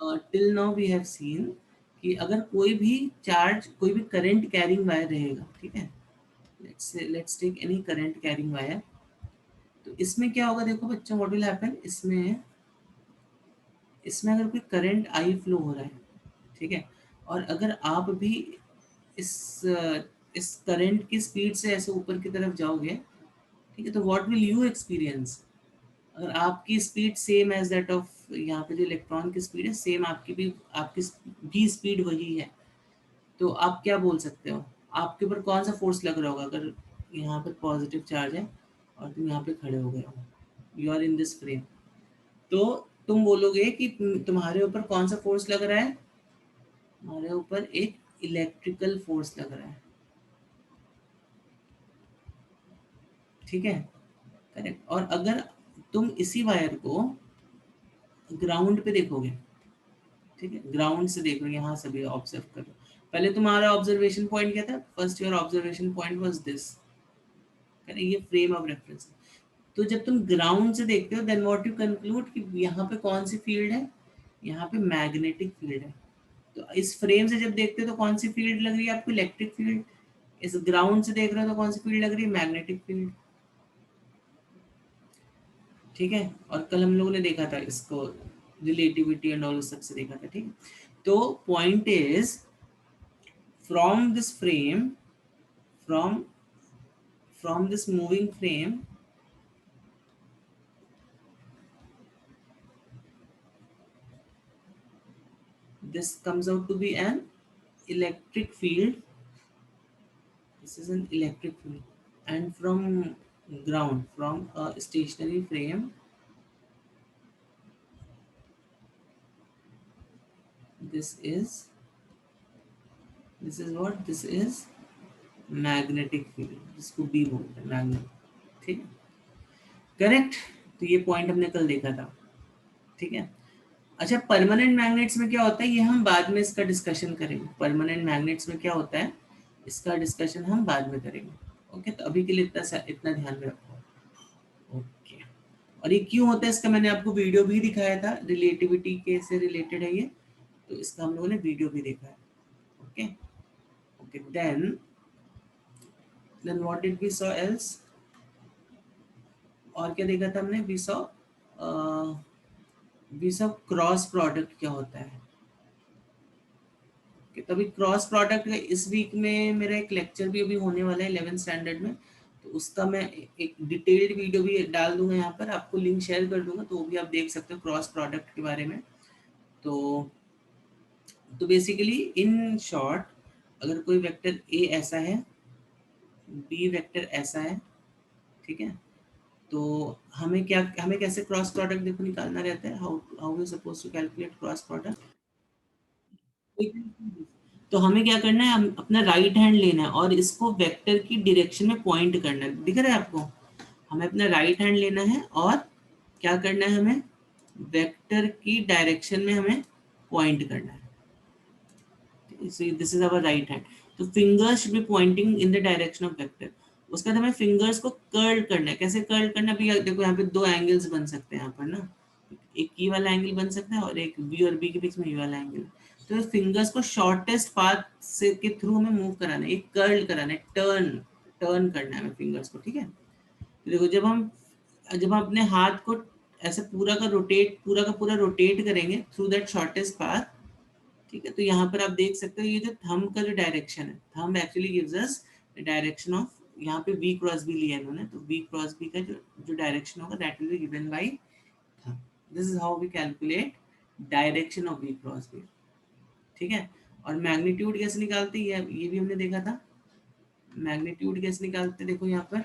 Till now we have seen कि अगर कोई भी चार्ज, कोई भी करंट कैरिंग वायर रहेगा, ठीक है, let's take any current carrying wire, तो इसमें क्या होगा देखो बच्चों, व्हाट विल हैपन, इसमें इसमें अगर कोई करंट आई फ्लो हो रहा है, ठीक है, और अगर आप भी इस इस करंट की स्पीड से ऐसे ऊपर की तरफ जाओगे, ठीक है, तो व्हाट विल यू एक्सपीरियंस, अगर आपकी speed same as that of, यहाँ पे जो इलेक्ट्रॉन की स्पीड है सेम आपकी भी स्पीड वही है, तो आप क्या बोल सकते हो, आपके ऊपर कौन सा फोर्स लग रहा होगा अगर यहाँ पर पॉजिटिव चार्ज है और तुम यहाँ पे खड़े हो गए हो, you are in this frame, तो तुम बोलोगे कि तुम्हारे ऊपर कौन सा फोर्स लग रहा है, हमारे ऊपर एक इलेक्ट्रिकल फोर्स लग रहा है, ठीक है, करेक्ट। और अगर तुम इसी वायर को ग्राउंड पे देखोगे, ठीक है, ग्राउंड से देखो, यहाँ से भी ऑब्जर्व करो, पहले तुम्हारा ऑब्जर्वेशन पॉइंट क्या था, first your observation point was this, correct, ये फ्रेम ऑफ रेफरेंस। तो जब तुम ग्राउंड से देखते हो देन व्हाट यू कंक्लूड कि यहाँ पे कौन सी फील्ड है, यहाँ पे मैग्नेटिक फील्ड है, तो इस फ्रेम से जब देखते हो तो कौन सी फील्ड लग रही है आपको, इलेक्ट्रिक फील्ड, इस ग्राउंड से देख रहे हो तो कौन सी फील्ड लग रही है, मैग्नेटिक फील्ड, ठीक है। और कल हम लोगों ने देखा था इसको, रिलेटिविटी एंड ऑल सब से देखा था, ठीक है। तो point is, from this frame, from from this moving frame, this comes out to be an electric field, this is an electric field, and from ground, from a stationary frame, this is what, this is magnetic field, जिसको B बोलते हैं magnet, ठीक है, correct. तो ये point हमने कल देखा था, ठीक है। अच्छा, परमानेंट मैग्नेट्स में क्या होता है, ये हम बाद में इसका डिस्कशन करेंगे, परमानेंट मैग्नेट्स में क्या होता है इसका डिस्कशन हम बाद में करेंगे, ओके। तो अभी के लिए इतना ध्यान में रखो, ओके। और ये क्यों होता है इसका मैंने आपको वीडियो भी दिखाया था, रिलेटिविटी के से रिलेटेड है ये, तो इसका हम लोगों ने वीडियो भी देखा है, okay okay. Then what did we saw else, और क्या देखा था हमने, वी सॉ क्रॉस प्रोडक्ट क्या होता है, कि तभी क्रॉस प्रोडक्ट है। इस वीक में मेरा एक लेक्चर भी अभी होने वाला है 11th स्टैंडर्ड में, तो उसका मैं एक डिटेल्ड वीडियो भी डाल दूंगा यहाँ पर, आपको लिंक शेयर कर दूंगा, तो वो भी आप देख सकते हो क्रॉस प्रोडक्ट के बारे में। तो बेसिकली इन शॉर्ट, अगर कोई वेक्टर ए ऐसा है, बी वेक्टर ऐसा है, ठीक है, तो हमें कैसे क्रॉस प्रोडक्ट देखो निकालना रहता है, how how we suppose to calculate cross product. तो हमें क्या करना है, हम अपना राइट हैंड लेना है और इसको वेक्टर की डायरेक्शन में पॉइंट करना है, दिख रहा है आपको, हमें अपना राइट हैंड लेना है और क्या करना है, हमें वेक्टर की डायरेक्शन में हमें पॉइंट करना है, this is our right hand, तो fingers should be pointing in the direction of vector. उसके बाद हमें फिंगर्स को कर्ल करना है, कैसे कर्ल करना है, अभी देखो यहाँ पे दो एंगल्स बन सकते हैं यहाँ पर ना, एक ई वाला एंगल बन सकता है और एक बी और बी के बीच में ई वाला एंगल, तो फिंगर्स को शॉर्टेस्ट पाथ से के थ्रू हमें मूव कराना है, एक कर्ल कराना है, टर्न टर्न करना है हमें फिंगर्स को, ठीक है। तो देखो जब हम अपने हाथ को ऐसे पूरा का पूरा रोटेट करेंगे थ्रू दैट शॉर्टेस्ट पाथ, ठीक है, तो यहाँ पर आप देख सकते हो ये जो थंब का जो डायरेक्शन है, thumb actually gives us direction of, यहाँ पे वी क्रॉस बी लिया है इन्होंने, तो वी क्रॉस बी का जो जो डायरेक्शन होगा that will be given by thumb, this is how we calculate direction of v cross b, ठीक है। और मैग्नीट्यूड कैसे निकालते हैं ये भी हमने देखा था, मैग्नीट्यूड कैसे निकालते हैं, देखो यहाँ पर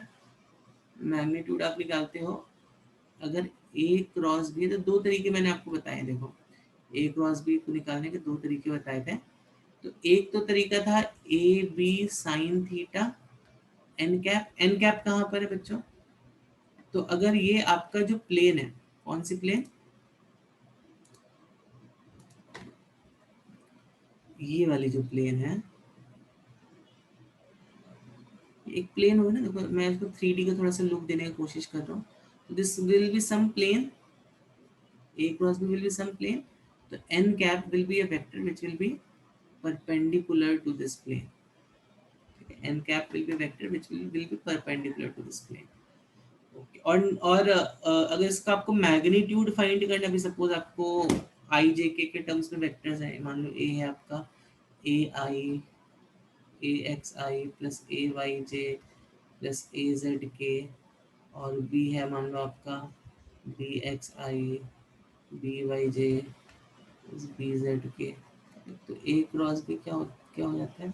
मैग्नीट्यूड आप निकालते हो, अगर ए क्रॉस बी, तो दो तरीके मैंने आपको बताए, देखो ए क्रॉस बी को निकालने के दो तरीके बताए थे, तो एक तो तरीका था a b sine theta n cap कहाँ पर है बच्चों, तो अगर ये आपका जो प्लेन है, कौन सी प्लेन, ये वाली जो प्लेन है, एक प्लेन होगा ना, देखो मैं इसको 3D का थोड़ा सा लुक देने की कोशिश कर रहा हूँ, this will be some plane, a cross b will be some plane, तो n cap will be a vector which will be perpendicular to this plane. n cap will be a vector which will be perpendicular to this plane. Okay. और अगर इसका आपको magnitude find करना, अभी suppose आपको आई जे के terms में vectors हैं, मान लो ए है आपका A I A X I plus A Y J plus A Z K, और बी है मान लो आपका B X I B Y J B Z K, तो ए क्रॉस बी क्या हो जाता है,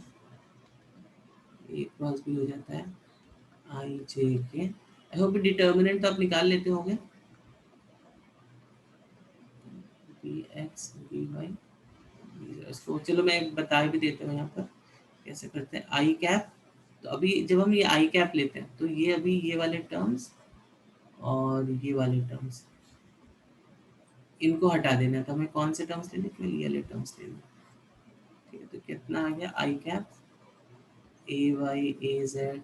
ए क्रॉस बी हो जाता है आई जे के। आई होप डिटर्मिनेंट तो आप निकाल लेते होंगे, बी एक्स बी वाई, इसको चलो मैं बता भी देता हूँ यहाँ पर कैसे करते हैं। आई कैप, तो अभी जब हम ये आई कैप लेते हैं तो ये अभी ये वाले टर्म्स और ये वाले टर्म्स इनको हटा देना, तो हमें कौन से टर्म्स लेने, केवल ये वाले टर्म्स लेने। ठीक है, तो कितना आ गया I cap A Y A Z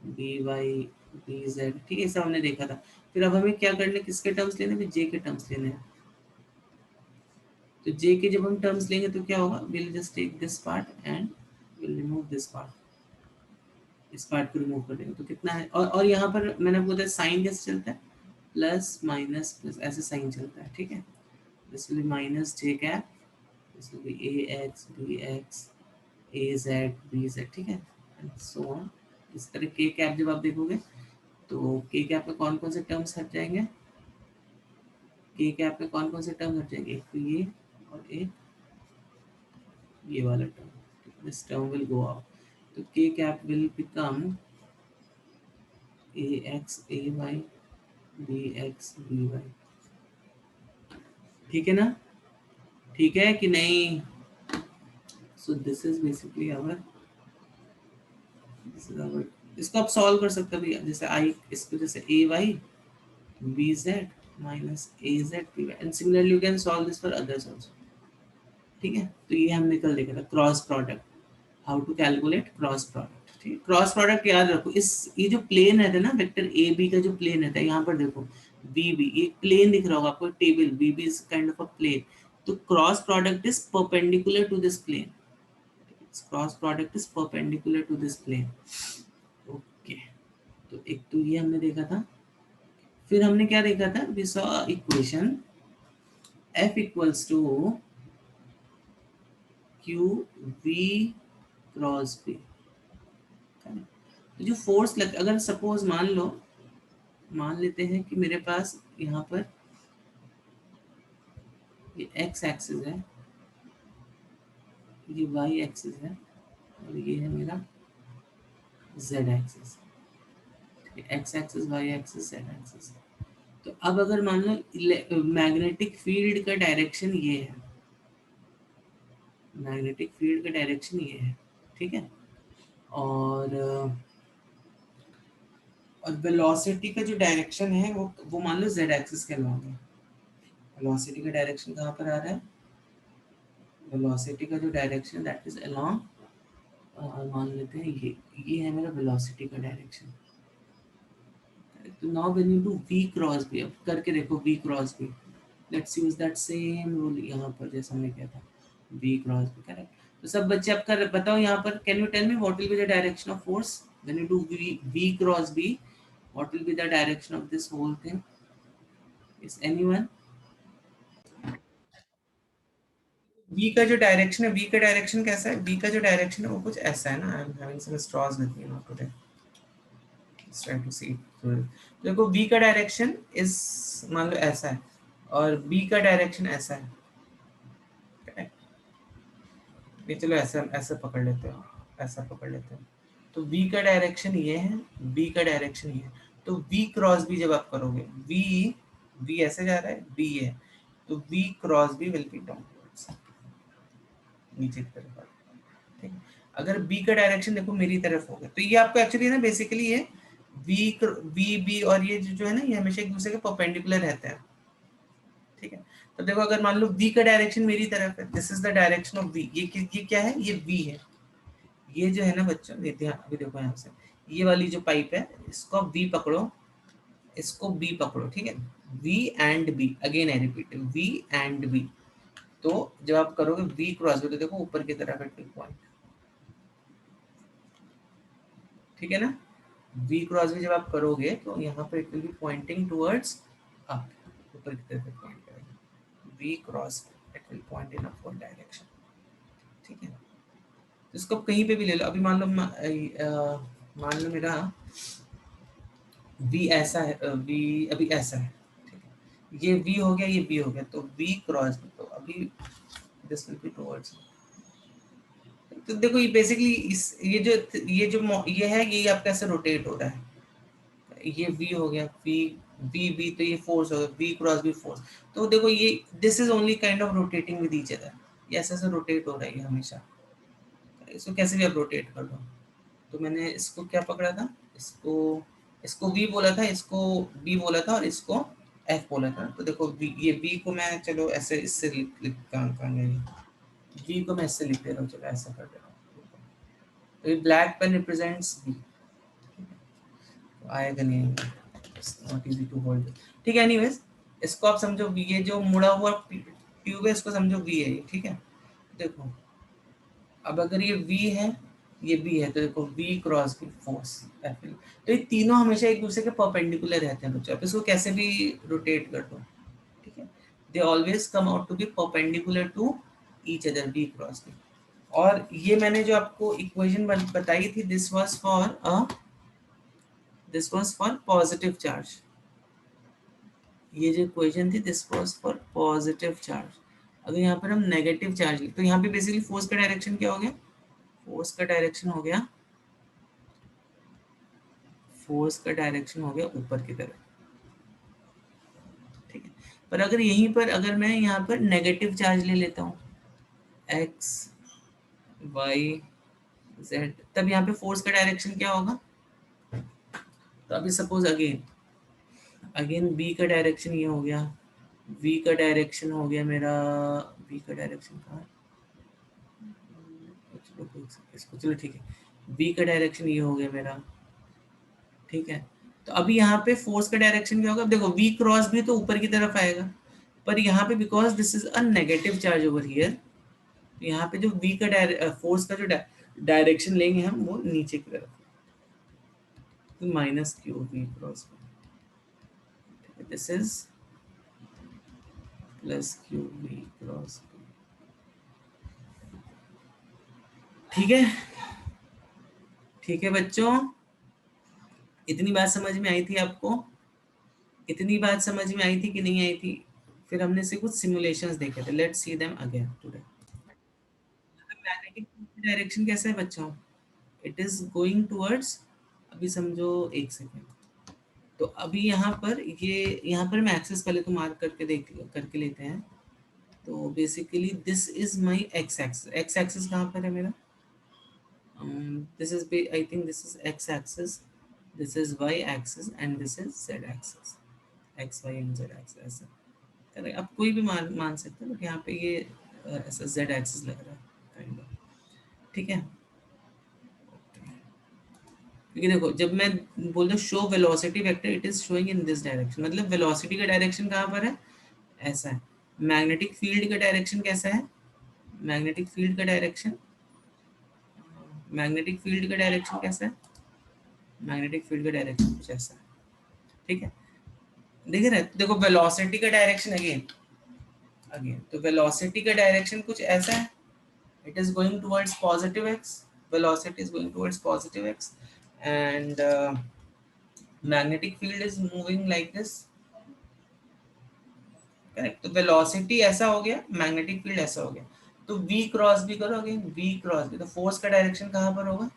B Y B Z. ठीक है, सब हमने देखा था। फिर अब हमें क्या करना है, किसके टर्म्स लेने हैं, जे के टर्म्स लेने हैं। तो जे के जब हम टर्म्स लेंगे तो क्या होगा, will just take this part and will remove this part, इस पार्ट को रिमूव कर देंगे तो कितना है। और यहाँ पर मैंने आपको बताया साइन कैसे चलता है, प्लस माइनस प्लस ऐसे साइन चलता है। ठीक है, this will be minus j cap, this will be a x b x a Z b Z. ठीक है, एंड सो ऑन। इस तरह के कैप जब आप देखोगे तो के कैप में कौन कौन से टर्म्स हट जाएंगे, के कैप में कौन कौन से टर्म हट जाएंगे, एक तो ये और एक ये वाला term, this term will go out, तो k cap will become a x a Y b x b y. ठीक है ना, ठीक है कि नहीं। So this is basically our, this is our, इसको आप सॉल्व कर सकते हो भैया, जैसे आई इसको जैसे A Y B Z minus A Z P Y, and similarly you can solve this for others also. ठीक है, तो ये हमने कल देखा था cross product, how to calculate cross product. ठीक है, क्रॉस प्रोडक्ट याद रखो, इस ये जो प्लेन रहता है ना वेक्टर ए बी का जो प्लेन रहता है, यहाँ पर देखो बी बी ये प्लेन दिख रहा होगा आपको, table B B is kind of a plane, तो cross product is perpendicular to this plane, cross product is perpendicular to this plane. Okay, तो एक तो ये हमने देखा था। फिर हमने क्या देखा था, we saw equation f equals to Q we cross b. तो जो फोर्स लग, अगर सपोज मान लेते हैं कि मेरे पास यहाँ पर ये x एक्सिस है, ये y एक्सिस है, और ये है मेरा z axis, x axis y axis z axis. तो अब अगर मान लो मैग्नेटिक फील्ड का डायरेक्शन ये है, मैग्नेटिक फील्ड का डायरेक्शन ये है, ठीक है, और वेलोसिटी का जो डायरेक्शन है वो मान लो z एक्सिस के अलॉन्ग है। वेलोसिटी का डायरेक्शन कहाँ पर आ रहा है, वेलोसिटी का जो डायरेक्शन दैट इज अलोंग, मान लेते हैं ये है मेरा वेलोसिटी का डायरेक्शन। तो now when you do v cross b, अब करके देखो v cross b, let's use that same rule यहाँ पर जैसा हमने किया था, v क्रॉस b, करेक्ट। तो सब बच्चे आप कर बताओ यहाँ पर, can you tell me what will be the direction of force when you do v cross b, what will be the direction of this whole thing, is anyone. v का जो डायरेक्शन है, v का direction कैसा है, v का जो direction है वो कुछ ऐसा है ना, I am having some straws with me now today, let's try to see. देखो v का डायरेक्शन इज मान लो ऐसा है, और b का डायरेक्शन ऐसा है, ये चलो ऐसा ऐसा पकड़ लेते हो, ऐसा पकड़ लेते हो। तो v का डायरेक्शन ये है, b का डायरेक्शन ये है, तो v क्रॉस b जब आप करोगे, v ऐसे जा रहा है, b है, तो v cross b will be downwards, नीचे की तरफ। ठीक है, अगर b का डायरेक्शन देखो मेरी तरफ होगा, तो ये आपको एक्चुअली ना बेसिकली ये v b और ये जो है ना, ये हमेशा एक दूसरे के परपेंडिकुलर रहते हैं। ठीक है, तो देखो अगर मान लो v का डायरेक्शन मेरी तरफ है, this is the direction of v, ये क्या है, ये v है, ये जो है ना बच्चों, ये ध्यान अभी देखो यहाँ से, ये वाली जो पाइप है इसको आप v पकड़ो, इसको b पकड़ो, ठीक है, v and b, again I repeat v and b, तो जब आप करोगे v क्रॉस v तो देखो ऊपर की तरफ है पॉइंट, ठीक है ना। v क्रॉस v जब आप करोगे तो यहाँ पे it will B pointing towards up, ऊपर की तरफ पॉइंट करेगा। v cross it will point in upward direction, ठीक है। तो इसको आप कहीं पे भी ले लो। अभी मान लो मेरा v ऐसा है, v अभी ऐसा है, ठीक है। ये v हो गया, ये b हो गया, तो v क्रॉस v, तो अभी दिस विल बी टुवर्ड्स। तो देखो ये बेसिकली इस ये है, ये आपका ऐसे रोटेट हो रहा है। ये v हो गया, v तो ये फोर्स होगा, v क्रॉस v फोर्स। तो देखो ये this is only kind of rotating with each other, ये ऐसे ऐसे रोटेट हो रहा है हमेशा। इसको कैसे भी आप रोटेट कर लो। तो मैंने इसको क्या पकड़ा था, इसको इसको v बोला था, इसको b बोला था और इसको f बोला था। तो देखो ये v को मैं चलो ऐसे इससे v को मैं इससे लिख दे रहा हूँ, चलो ऐसा कर दे रहा हूँ। तो ये ब्लैक पेन रिप्रेजेंट्स v, आएगा नहीं, नॉट इजी टू होल्ड, ठीक है। एनीवेज इसको आप समझो v, ये जो मुड़ा हुआ ट्यूब है इसको समझो v है ये, ठीक है। देखो अब अगर ये v है, ये b है, तो देखो v cross v force F L। तो ये तीनों हमेशा एक दूसरे के परपेंडिकुलर रहते हैं बच्चों, आप इसको कैसे भी रोटेट कर दो, ठीक है। They always come out to be perpendicular to each other, v cross v। और ये मैंने जो आपको इक्वेशन बताई थी, this was for positive charge. ये जो इक्वेशन थी this was for positive charge. अगर यहाँ पर हम नेगेटिव चार्ज तो यहाँ पे बेसिकली फोर्स का डायरेक्शन क्या हो गया, फोर्स का डायरेक्शन हो गया, फोर्स का डायरेक्शन हो गया ऊपर की तरफ, ठीक है। पर अगर यहीं पर अगर मैं यहाँ पर नेगेटिव चार्ज ले लेता हूँ x y z, तब यहाँ पे फोर्स का डायरेक्शन क्या होगा। तो अभी सपोज अगेन अगेन b का डायरेक्शन ये हो गया, v का डायरेक्शन हो गया मेरा, v का डायरेक्शन कहाँ है? इसको चलो ठीक है, v का डायरेक्शन ये हो गया मेरा, ठीक है। तो अभी यहाँ पे फोर्स का डायरेक्शन क्या होगा, अब देखो v क्रॉस भी तो ऊपर की तरफ आएगा, पर यहाँ पे because this is a negative charge over here, यहाँ पे जो v का फोर्स का जो डायरेक्शन लेंगे हम वो नीचे की तरफ, तो minus Q v cross, this is plus Q v cross, ठीक है। ठीक है बच्चों, इतनी बात समझ में आई थी आपको, इतनी बात समझ में आई थी कि नहीं आई थी। फिर हमने से कुछ सिमुलेशंस देखे थे, let's see them again today. Magnetic direction कैसा है बच्चों, इट इज गोइंग टुवर्ड्स, अभी समझो एक सेकेंड, तो अभी यहाँ पर ये यहाँ पर मैं एक्सेस पहले तो मार्क करके लेते हैं। तो basically this is my ex axis, x axis कहाँ पर है मेरा, this is I think this is x axis, this is y axis and this is z axis, x y and z axis ऐसा करें। आप कोई भी मान सकते हैं, बट यहाँ पे ये ऐसा z axis लग रहा है काइंड ऑफ, ठीक है। क्योंकि देखो जब मैं बोल दूँ show velocity vector, it is showing in this direction, मतलब वेलोसिटी का डायरेक्शन कहाँ पर है, ऐसा है। मैग्नेटिक फील्ड का डायरेक्शन कैसा है, मैग्नेटिक फील्ड का डायरेक्शन, मैग्नेटिक फील्ड का डायरेक्शन कैसा है, मैग्नेटिक फील्ड का डायरेक्शन कुछ ऐसा है, ठीक है। देख रहे हैं, देखो वेलोसिटी का डायरेक्शन अगेन अगेन तो वेलोसिटी का डायरेक्शन कुछ ऐसा है, it is going towards positive x, velocity is going towards positive x, and magnetic field is moving like this, correct. तो वेलोसिटी ऐसा हो गया, मैग्नेटिक फील्ड ऐसा हो गया, तो v क्रॉस भी करो अगेन, v क्रॉस भी, तो फोर्स का डायरेक्शन कहाँ पर होगा,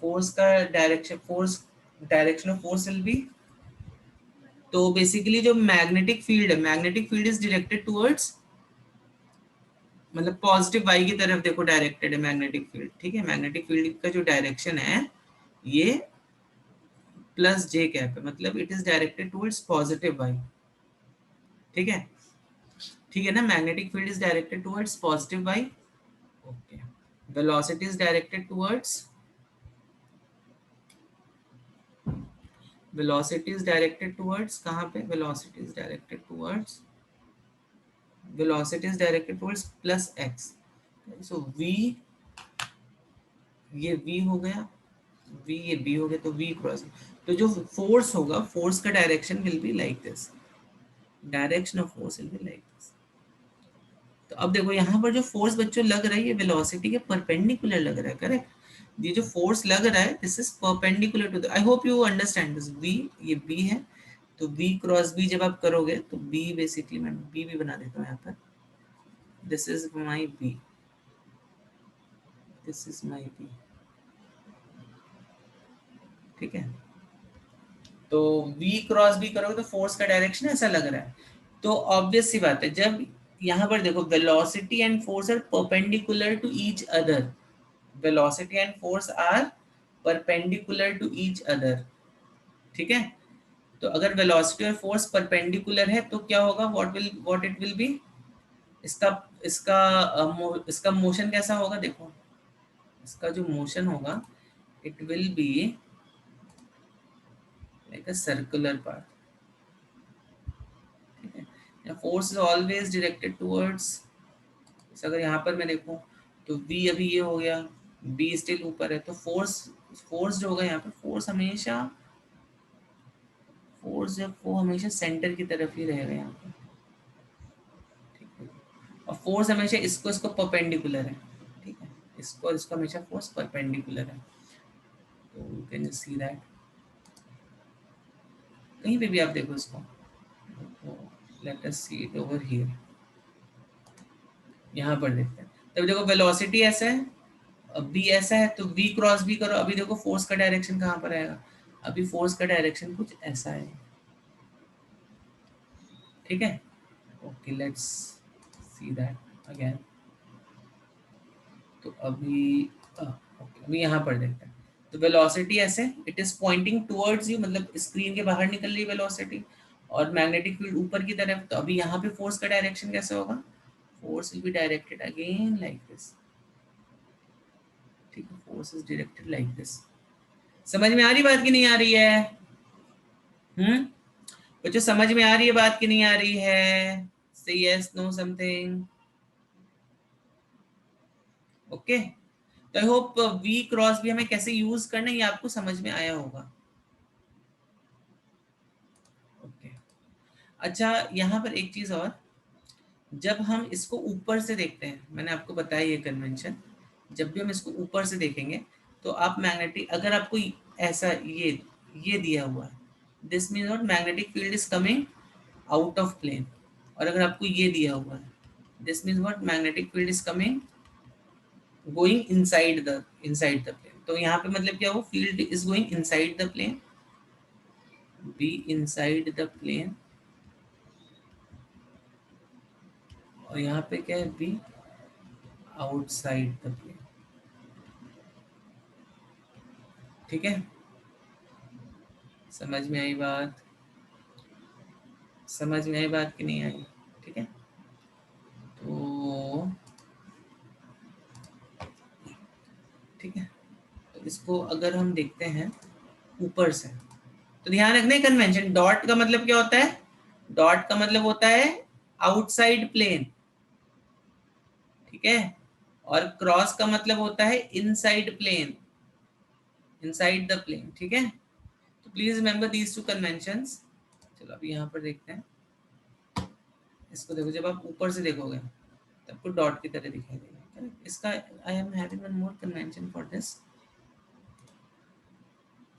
फोर्स का direction, force direction of force will be, तो बेसिकली जो मैग्नेटिक फील्ड है, magnetic field is directed towards, मतलब पॉजिटिव वाई की तरफ देखो डायरेक्टेड है मैग्नेटिक फील्ड, ठीक है। मैग्नेटिक फील्ड का जो डायरेक्शन है ये प्लस जे कैप है, मतलब it is directed towards positive y, ठीक है। ठीक है ना, magnetic field is directed towards positive y, okay. Velocity is directed towards, velocity is directed towards कहाँ पे, velocity is directed towards velocity is directed towards plus x. So v, ये v हो गया, v ये b हो गया, तो v cross, तो जो फोर्स होगा, फोर्स का direction will be like this, direction of force will be like this. तो अब देखो यहाँ पर जो फोर्स बच्चों लग रहा है ये वेलोसिटी के परपेंडिकुलर लग रहा है, करेक्ट। ये जो फोर्स लग रहा है this is perpendicular to the, I hope you understand this, v ये b है, तो v क्रॉस b जब आप करोगे तो b बेसिकली, मैं b भी बना देता हूँ यहाँ पर, this is my b, this is my b, ठीक है। तो v क्रॉस b करोगे तो फोर्स का डायरेक्शन ऐसा लग रहा है, तो ऑब्वियस सी बात है, जब यहाँ पर देखो velocity and force are perpendicular to each other, velocity and force are perpendicular to each other, ठीक है। तो अगर वेलोसिटी और फोर्स परपेंडिकुलर है तो क्या होगा, व्हाट इट विल बी, इसका इसका इसका मोशन कैसा होगा, देखो इसका जो मोशन होगा it will be like a circular path, ठीक है। Force is always directed towards, अगर यहाँ पर मैं देखूं तो v अभी ये हो गया, b स्टिल ऊपर है, तो फोर्स, फोर्स जो होगा यहाँ पर, फोर्स हमेशा, फोर्स जब वो हमेशा सेंटर की तरफ ही रहेगा यहाँ पर, ठीक है। और फोर्स हमेशा इसको इसको परपेंडिकुलर है, ठीक है, इसको और इसको हमेशा फोर्स परपेंडिकुलर है, तो यू कैन सी दैट, कहीं पे भी आप देखो इसको, let us see it over here, यहाँ पर देखते हैं, तब देखो वेलोसिटी ऐसा है, अब b ऐसा है, तो v क्रॉस b करो, अभी देखो फोर्स का डायरेक्शन कहाँ पर आएगा, अभी फोर्स का डायरेक्शन कुछ ऐसा है, ठीक है। Okay let's see that again, तो अभी ओके अभी यहाँ पर देखते हैं, तो वेलोसिटी ऐसे, it is pointing towards you, मतलब स्क्रीन के बाहर निकल रही है वेलोसिटी, और मैग्नेटिक फील्ड ऊपर की तरफ, तो अभी यहाँ पे फोर्स का डायरेक्शन कैसे होगा, force will be directed again like this, ठीक है, force is directed like this. समझ में आ रही बात की नहीं आ रही है, बच्चों समझ में आ रही है बात की नहीं आ रही है, से यस नो समथिंग, ओके। तो आई होप वी क्रॉस भी हमें कैसे यूज करना है ये आपको समझ में आया होगा, ओके। अच्छा यहाँ पर एक चीज और, जब हम इसको ऊपर से देखते हैं, मैंने आपको बताया ये कन्वेंशन, जब भी हम इसको ऊपर से देखेंगे तो आप मैग्नेटिक, अगर आपको ऐसा ये दिया हुआ है, this means what, magnetic field is coming out of plane, और अगर आपको ये दिया हुआ है, this means what, magnetic field is coming going inside the plane, तो यहाँ पे मतलब क्या, वो field is going inside the plane, b inside the plane, और यहाँ पे क्या है, बी आउटसाइड द प्लेन, ठीक है। समझ में आई बात, समझ में आई बात कि नहीं आई, ठीक है। तो ठीक है, तो इसको अगर हम देखते हैं ऊपर से, तो ध्यान रखना कन्वेंशन, डॉट का मतलब क्या होता है, डॉट का मतलब होता है आउटसाइड प्लेन, ठीक है, और क्रॉस का मतलब होता है inside plane, inside the plane, ठीक है। तो please remember these two conventions. चलो अभी यहाँ पर देखते हैं, इसको देखो, जब आप ऊपर से देखोगे तब आपको डॉट की तरह दिखाई देगा, इसका I am having one more convention for this,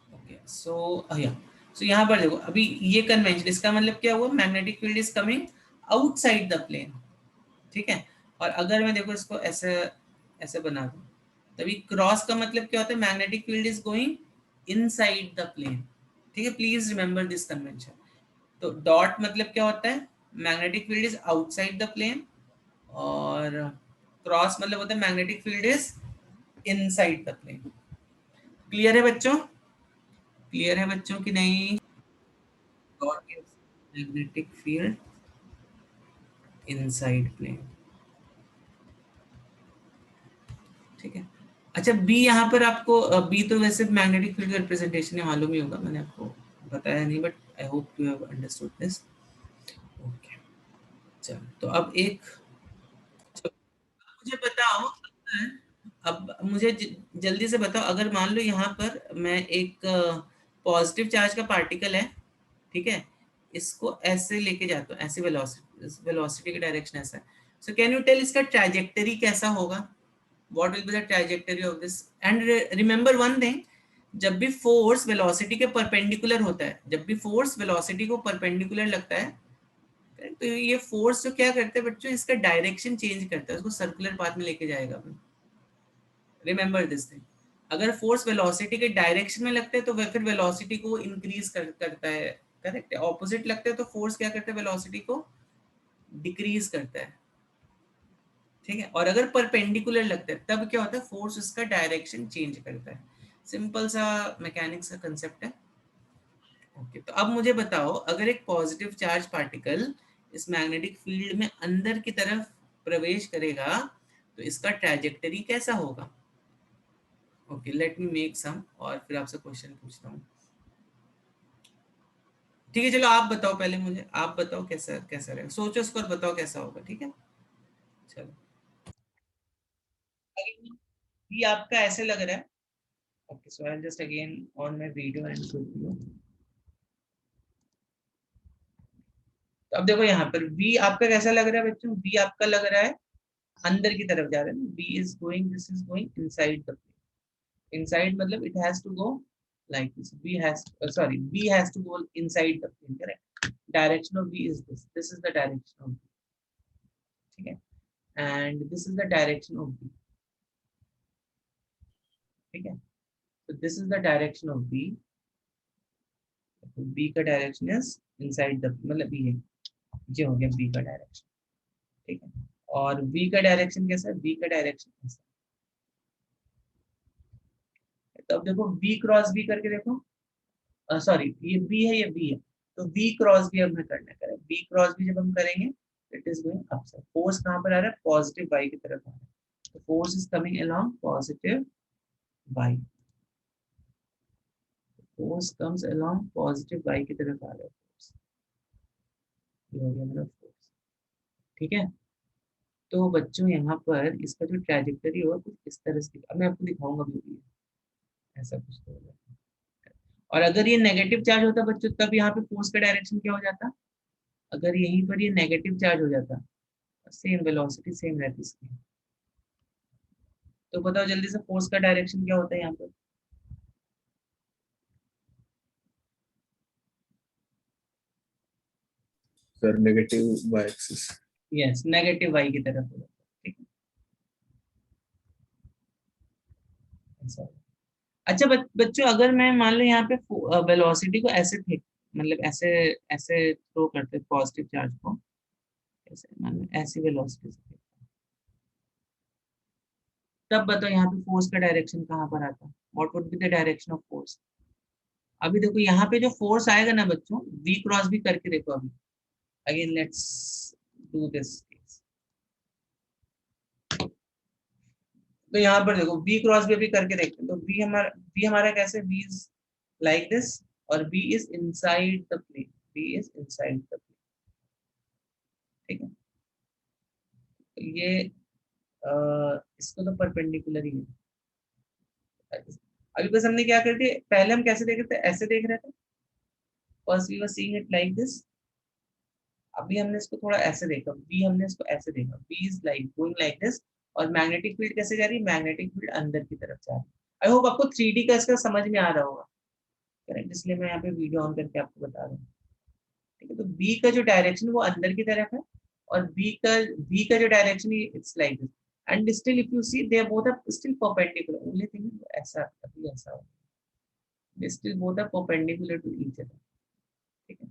okay. So yeah, so यहाँ पर देखो, अभी ये कन्वेंशन, इसका मतलब क्या हुआ, magnetic field is coming outside the plane, ठीक है। और अगर मैं देखो इसको ऐसे ऐसे बना दूं, तभी क्रॉस का मतलब क्या होता है, magnetic field is going inside the plane, ठीक है। Please remember this convention. तो डॉट मतलब क्या होता है, magnetic field is outside the plane, और क्रॉस मतलब होता है magnetic field is inside the plane. Clear है बच्चों, क्लियर है बच्चों कि नहीं, dot is magnetic field inside plane, ठीक है। अच्छा बी यहाँ पर आपको, बी तो वैसे मैग्नेटिक फील्ड का रिप्रेजेंटेशन है, मालूम ही होगा, मैंने आपको बताया नहीं, but I hope you have understood this, okay. चलो तो अब एक, मुझे बताओ अब मुझे जल्दी से बताओ, अगर मान लो यहाँ पर मैं एक पॉजिटिव चार्ज का पार्टिकल है, ठीक है, इसको ऐसे लेके जाता हूँ, ऐसे वेलोसिटी, वेलोसिटी की डायरेक्शन ऐसा है, सो कैन यू टेल इसका ट्रैजेक्टरी कैसा होगा, what will be the trajectory of this, and remember one thing, जब भी फोर्स वेलोसिटी के परपेंडिकुलर होता है, जब भी फोर्स वेलोसिटी को परपेंडिकुलर लगता है, तो ये फोर्स जो क्या करते हैं बच्चों, इसका डायरेक्शन चेंज करता है, उसको सर्कुलर पाथ में लेके जाएगा। रिमेंबर दिस थिंग, अगर फोर्स वेलोसिटी के डायरेक्शन में लगता है तो वह फिर वेलोसिटी को इंक्रीज करता है, करेक्ट है, ऑपोजिट लगता है तो फोर्स क्या करता है, वेलोसिटी को डिक्रीज करता है, ठीक है, और अगर परपेंडिकुलर लगता है तब क्या होता है, फोर्स उसका डायरेक्शन चेंज करता है। सिंपल सा मैकेनिक्स का कंसेप्ट है। ओके, तो अब मुझे बताओ, अगर एक पॉजिटिव चार्ज पार्टिकल इस मैग्नेटिक फील्ड में अंदर की तरफ प्रवेश करेगा तो इसका ट्रैजेक्टरी कैसा होगा। Okay, let me make some और फिर आपसे क्वेश्चन पूछता हूँ। ठीक है, चलो आप बताओ पहले, मुझे आप बताओ कैसा कैसा रहेगा, सोचो उसको और बताओ कैसा होगा, ठीक है। चलो, ये आपका ऐसे लग रहा है। Okay, so I just again on my video and show you. तो अब देखो यहाँ पर v आपका कैसा लग रहा है बच्चों, v आपका लग रहा है अंदर की तरफ जा रहा है ना, v is going, this is going inside the plane, inside मतलब it has to go like this, v has v has to go inside the plane, correct, direction of v is this is the direction of v, ठीक है, and this is the direction of v, ठीक है, so this is the direction of v, v का direction is inside the, मतलब ये ये हो गया v का डायरेक्शन, ठीक है, और v का डायरेक्शन कैसा है, v का डायरेक्शन कैसा है, तो अब देखो v क्रॉस v करके देखो, सॉरी ये v है, ये v है, तो v क्रॉस v अब हमें करना है, v क्रॉस v जब हम करेंगे it is going upside, force कहाँ पर आ रहा है, पॉजिटिव y की तरफ आ रहा है, तो force is coming along positive y, force comes along positive y की तरफ आ रहा है, फोर्स ये हो गया मेरा फोर्स, ठीक है। तो बच्चों यहाँ पर इसका जो ट्रैजेक्टरी होगा कुछ इस तरह से, अब मैं आपको दिखाऊंगा भी, ऐसा कुछ तो होगा, और अगर ये नेगेटिव चार्ज होता बच्चों तब यहाँ पे फोर्स का डायरेक्शन क्या हो जाता, अगर यहीं पर ये नेगेटिव चार्ज हो जाता, सेम वेलोसिटी सेम रहती इसकी, तो बताओ जल्दी से फोर्स का डायरेक्शन क्या होता है यहाँ पर, sir negative y axis. Yes, negative y की तरफ हो जाता है, ठीक है, ऐसा होगा। अच्छा बच्चों, अगर मैं मान लो यहाँ पे वेलोसिटी को ऐसे थे, मतलब ऐसे ऐसे थ्रो करते पॉजिटिव चार्ज को, ऐसे मान लो ऐसी वेलोसिटी से, तब बताओ यहाँ पे फोर्स का डायरेक्शन कहाँ पर आता, what would be the direction of force. अभी देखो यहाँ पे जो फोर्स आएगा ना बच्चों, v क्रॉस भी करके देखो अभी, अगेन लेट्स डू दिस, तो यहाँ पर देखो v क्रॉस भी अभी करके देखते हैं, तो v हमारा कैसे, v इज लाइक दिस, और v is inside the plane, v is inside the plane, ठीक है, तो ये इसको तो परपेंडिकुलर ही है। अभी बस हमने क्या कर दिया, पहले हम कैसे देख रहे थे, ऐसे देख रहे थे, first we were seeing it like this, अभी हमने इसको थोड़ा ऐसे देखा, v हमने इसको ऐसे देखा, v is like going like this, और मैग्नेटिक फील्ड कैसे जा रही है, मैग्नेटिक फील्ड अंदर की तरफ जा रही है। आई होप आपको 3D का इसका समझ में आ रहा होगा, करेक्ट, इसलिए मैं यहाँ पे वीडियो ऑन करके आपको बता रहा हूँ, ठीक है, तो v का जो डायरेक्शन वो अंदर की तरफ है, और v का जो direction it's like this, and still if you see they both are still perpendicular, only thing ऐसा अभी ऐसा हो, they still both are perpendicular to each other, ठीक है,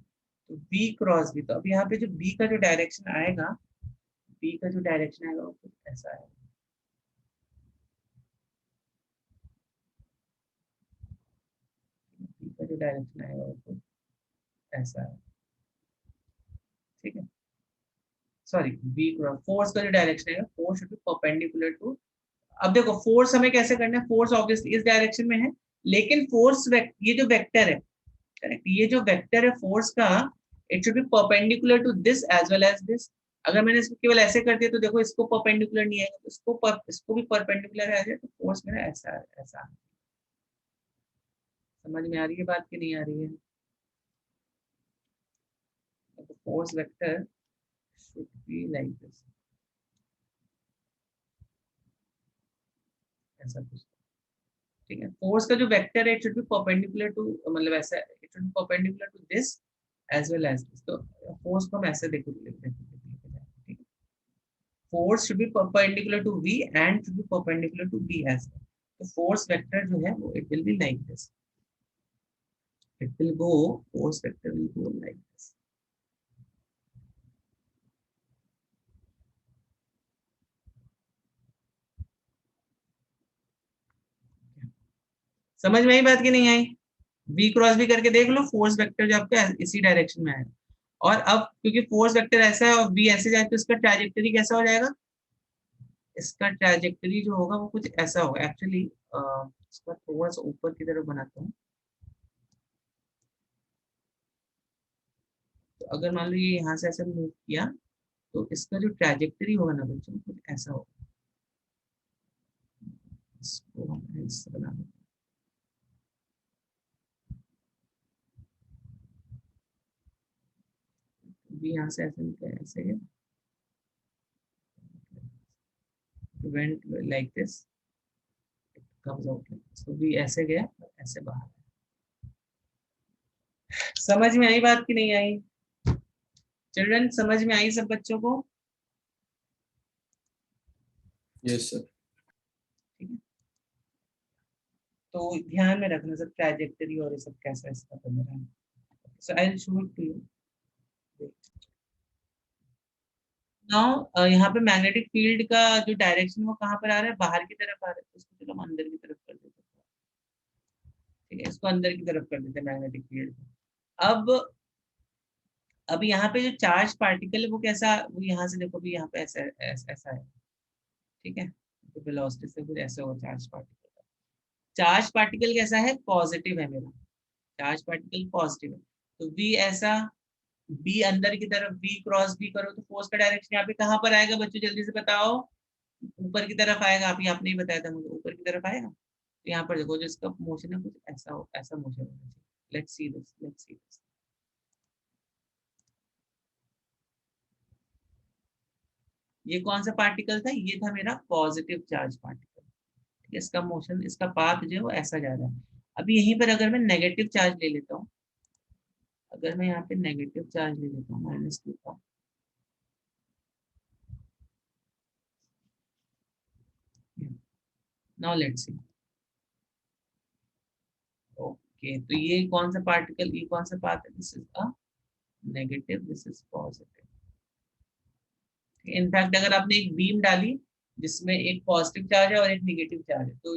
तो v क्रॉस v, तो अब यहाँ पे जो v का जो डायरेक्शन आएगा, v का जो डायरेक्शन आएगा वो कुछ ऐसा है, v का जो डायरेक्शन आएगा वो कुछ ऐसा है, ठीक है, सॉरी v क्रॉस फोर्स का जो डायरेक्शन आएगा, force should be perpendicular to, अब देखो फोर्स हमें कैसे करना है, फोर्स ऑब्वियसली इस डायरेक्शन में है, लेकिन फोर्स ये जो वेक्टर है, करेक्ट, ये जो वेक्टर है फोर्स का, it should be perpendicular to this as well as this, अगर मैंने इसको केवल ऐसे कर दिया तो देखो इसको परपेंडिकुलर नहीं आएगा, तो इसको भी परपेंडिकुलर आ जाए तो फोर्स मेरा ऐसा ऐसा। समझ में आ रही है बात की नहीं आ रही है? तो force vector should be like this, ऐसा कुछ। ठीक है, फोर्स का जो वेक्टर है it should be perpendicular to, मतलब ऐसा it should be perpendicular to this as well as this. तो फोर्स को हम ऐसे देखो ठीक है, force should be perpendicular to v and should be perpendicular to b as well. तो फोर्स वेक्टर जो है वो it will be like this, it will go, force vector will go like this। समझ में आई बात की नहीं आई? v क्रॉस भी करके देख लो, फोर्स वेक्टर जो आपका इसी डायरेक्शन में आएगा। और अब क्योंकि फोर्स वेक्टर ऐसा है और v ऐसे जाए तो इसका ट्रैजेक्टरी कैसा हो जाएगा? इसका ट्रैजेक्टरी जो होगा वो कुछ ऐसा होगा एक्चुअली। इसका थोड़ा सा ऊपर की तरफ बनाता हूँ। तो अगर मान लो ये यहाँ से ऐसे मूव किया तो इसका जो ट्रैजेक्टरी होगा ना बच्चों कुछ ऐसा होगा। इसको हम ऐसे बना देते हैं। v यहाँ से ऐसे निकला ऐसे है, went like this, it comes out like this। तो भी ऐसे गया ऐसे बाहर। समझ में आई बात की नहीं आई? चिल्ड्रन समझ में आई सब बच्चों को? Yes, sir. ठीक है, तो ध्यान में रखना सब ट्रैजेक्टरी और ये सब कैसा इसका बन रहा है। So I will show it to you now. यहाँ पे मैग्नेटिक फील्ड का जो डायरेक्शन वो कहाँ पर आ रहा है? बाहर की तरफ आ रहा है, तो इसको चलो हम अंदर की तरफ कर देते हैं। ठीक है, इसको अंदर की तरफ कर देते हैं मैग्नेटिक फील्ड। अब यहाँ पे जो चार्ज पार्टिकल है वो कैसा, वो यहाँ से देखो भी यहाँ पे ऐसा ऐसा ऐसा है। ठीक है, तो वेलोसिटी से कुछ ऐसा होगा चार्ज पार्टिकल का। चार्ज पार्टिकल कैसा है? पॉजिटिव है मेरा, चार्ज पार्टिकल पॉजिटिव है। तो v ऐसा, b अंदर की तरफ, v क्रॉस b करो तो फोर्स का डायरेक्शन यहाँ पे कहाँ पर आएगा बच्चों? जल्दी से बताओ। ऊपर की तरफ आएगा। आप आपने ही बताया था मुझे, ऊपर की तरफ आएगा। तो यहाँ पर देखो जो इसका मोशन है कुछ ऐसा हो, ऐसा मोशन होना चाहिए। Let's see this, let's see this. ये कौन सा पार्टिकल था? ये था मेरा पॉजिटिव चार्ज पार्टिकल। इसका मोशन, इसका पाथ जो है वो ऐसा जा रहा है। अभी यहीं पर अगर मैं नेगेटिव चार्ज ले लेता हूँ, अगर मैं यहाँ पे नेगेटिव चार्ज ले लेता हूँ -2 का, नाउ लेट्स सी। ओके, तो ये कौन सा पार्टिकल, ये कौन सा पाथ है? This is a negative, this is positive. In fact अगर आपने एक बीम डाली जिसमें एक पॉजिटिव चार्ज है और एक नेगेटिव चार्ज है, तो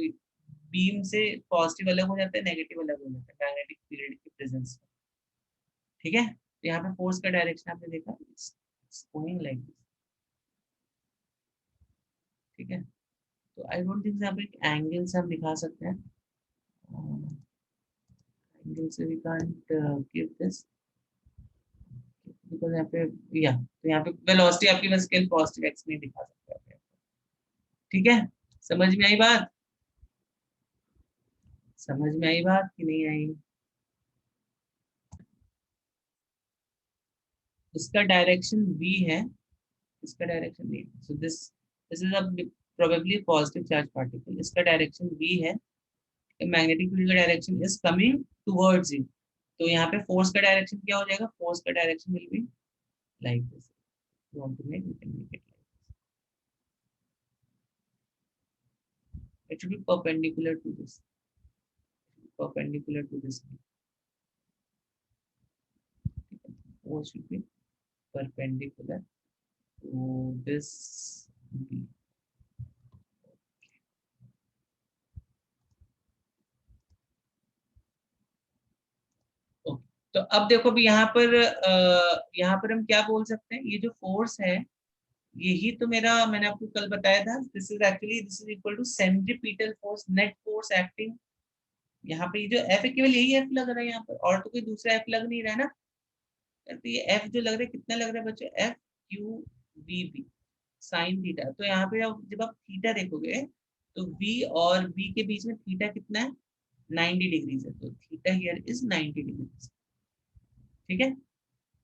बीम से पॉजिटिव अलग हो जाता है, नेगेटिव अलग हो जाता है मैग्नेटिक फील्ड की प्रेजेंस में। ठीक है, तो यहाँ पे फोर्स का डायरेक्शन आपने देखा, इट्स गोइंग लाइक दिस। ठीक है, तो आई डोंट थिंक यहाँ पे एंगल से हम दिखा सकते हैं, एंगल से we can't give this because यहाँ पे, या तो यहाँ पे वेलोसिटी आपकी बस स्केल पॉजिटिव एक्स में दिखा सकते हैं। ठीक है, समझ में आई बात? समझ में आई बात कि नहीं आई? इसका डायरेक्शन v है, इसका direction v, so this is a probably positive charge particle. इसका डायरेक्शन v है, मैग्नेटिक फील्ड का direction is coming towards you. तो यहाँ पे फोर्स का डायरेक्शन क्या हो जाएगा? फोर्स का direction will be like this. You want to make, you can make it. It should be perpendicular to this, perpendicular to this. Force should be perpendicular to this B. Okay. तो अब देखो भी यहाँ पर हम क्या बोल सकते हैं? ये जो फोर्स है यही तो मेरा, मैंने आपको कल बताया था, this is actually this is equal to centripetal force, net force acting. यहाँ पे ये जो F है केवल यही F लग रहा है यहाँ पर, और तो कोई दूसरा F लग नहीं रहा है ना। तो ये F जो लग रहा है कितना लग रहा है बच्चों? F Q V B B sine theta. तो यहाँ पे जब आप थीटा देखोगे तो v और b के बीच में थीटा कितना है, 90 डिग्रीज है, तो थीटा हियर इज 90 डिग्रीज। ठीक है,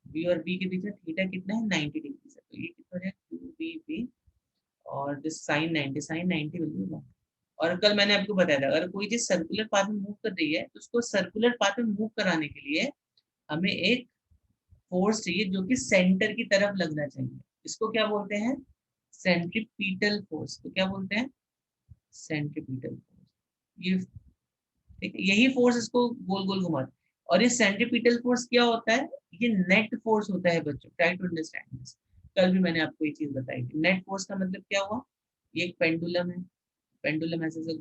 b और b के बीच में थीटा कितना है, 90 डिग्रीज है, तो ये कितना है, 2bb और this sine 90, sine 90 will be 1। और कल मैंने आपको बताया था अगर कोई चीज सर्कुलर पाथ में मूव कर रही है तो उसको सर्कुलर पाथ में मूव कराने के लिए हमें एक फोर्स चाहिए जो कि सेंटर की तरफ लगना चाहिए। इसको क्या बोलते हैं, सेंट्रीपिटल फोर्स। तो क्या बोलते हैं, सेंट्रीपिटल फोर्स। ये ठीक है, यही फोर्स इसको गोल गोल घुमाता है। और ये सेंट्रीपिटल फोर्स क्या होता है, ये नेट फोर्स होता है बच्चों, ट्राई टू अंडरस्टैंड दिस। कल भी मैंने आपको ये चीज बताई थी। नेट फोर्स का मतलब क्या हुआ, ये एक पेंडुलम है, पेंडुलम ऐसे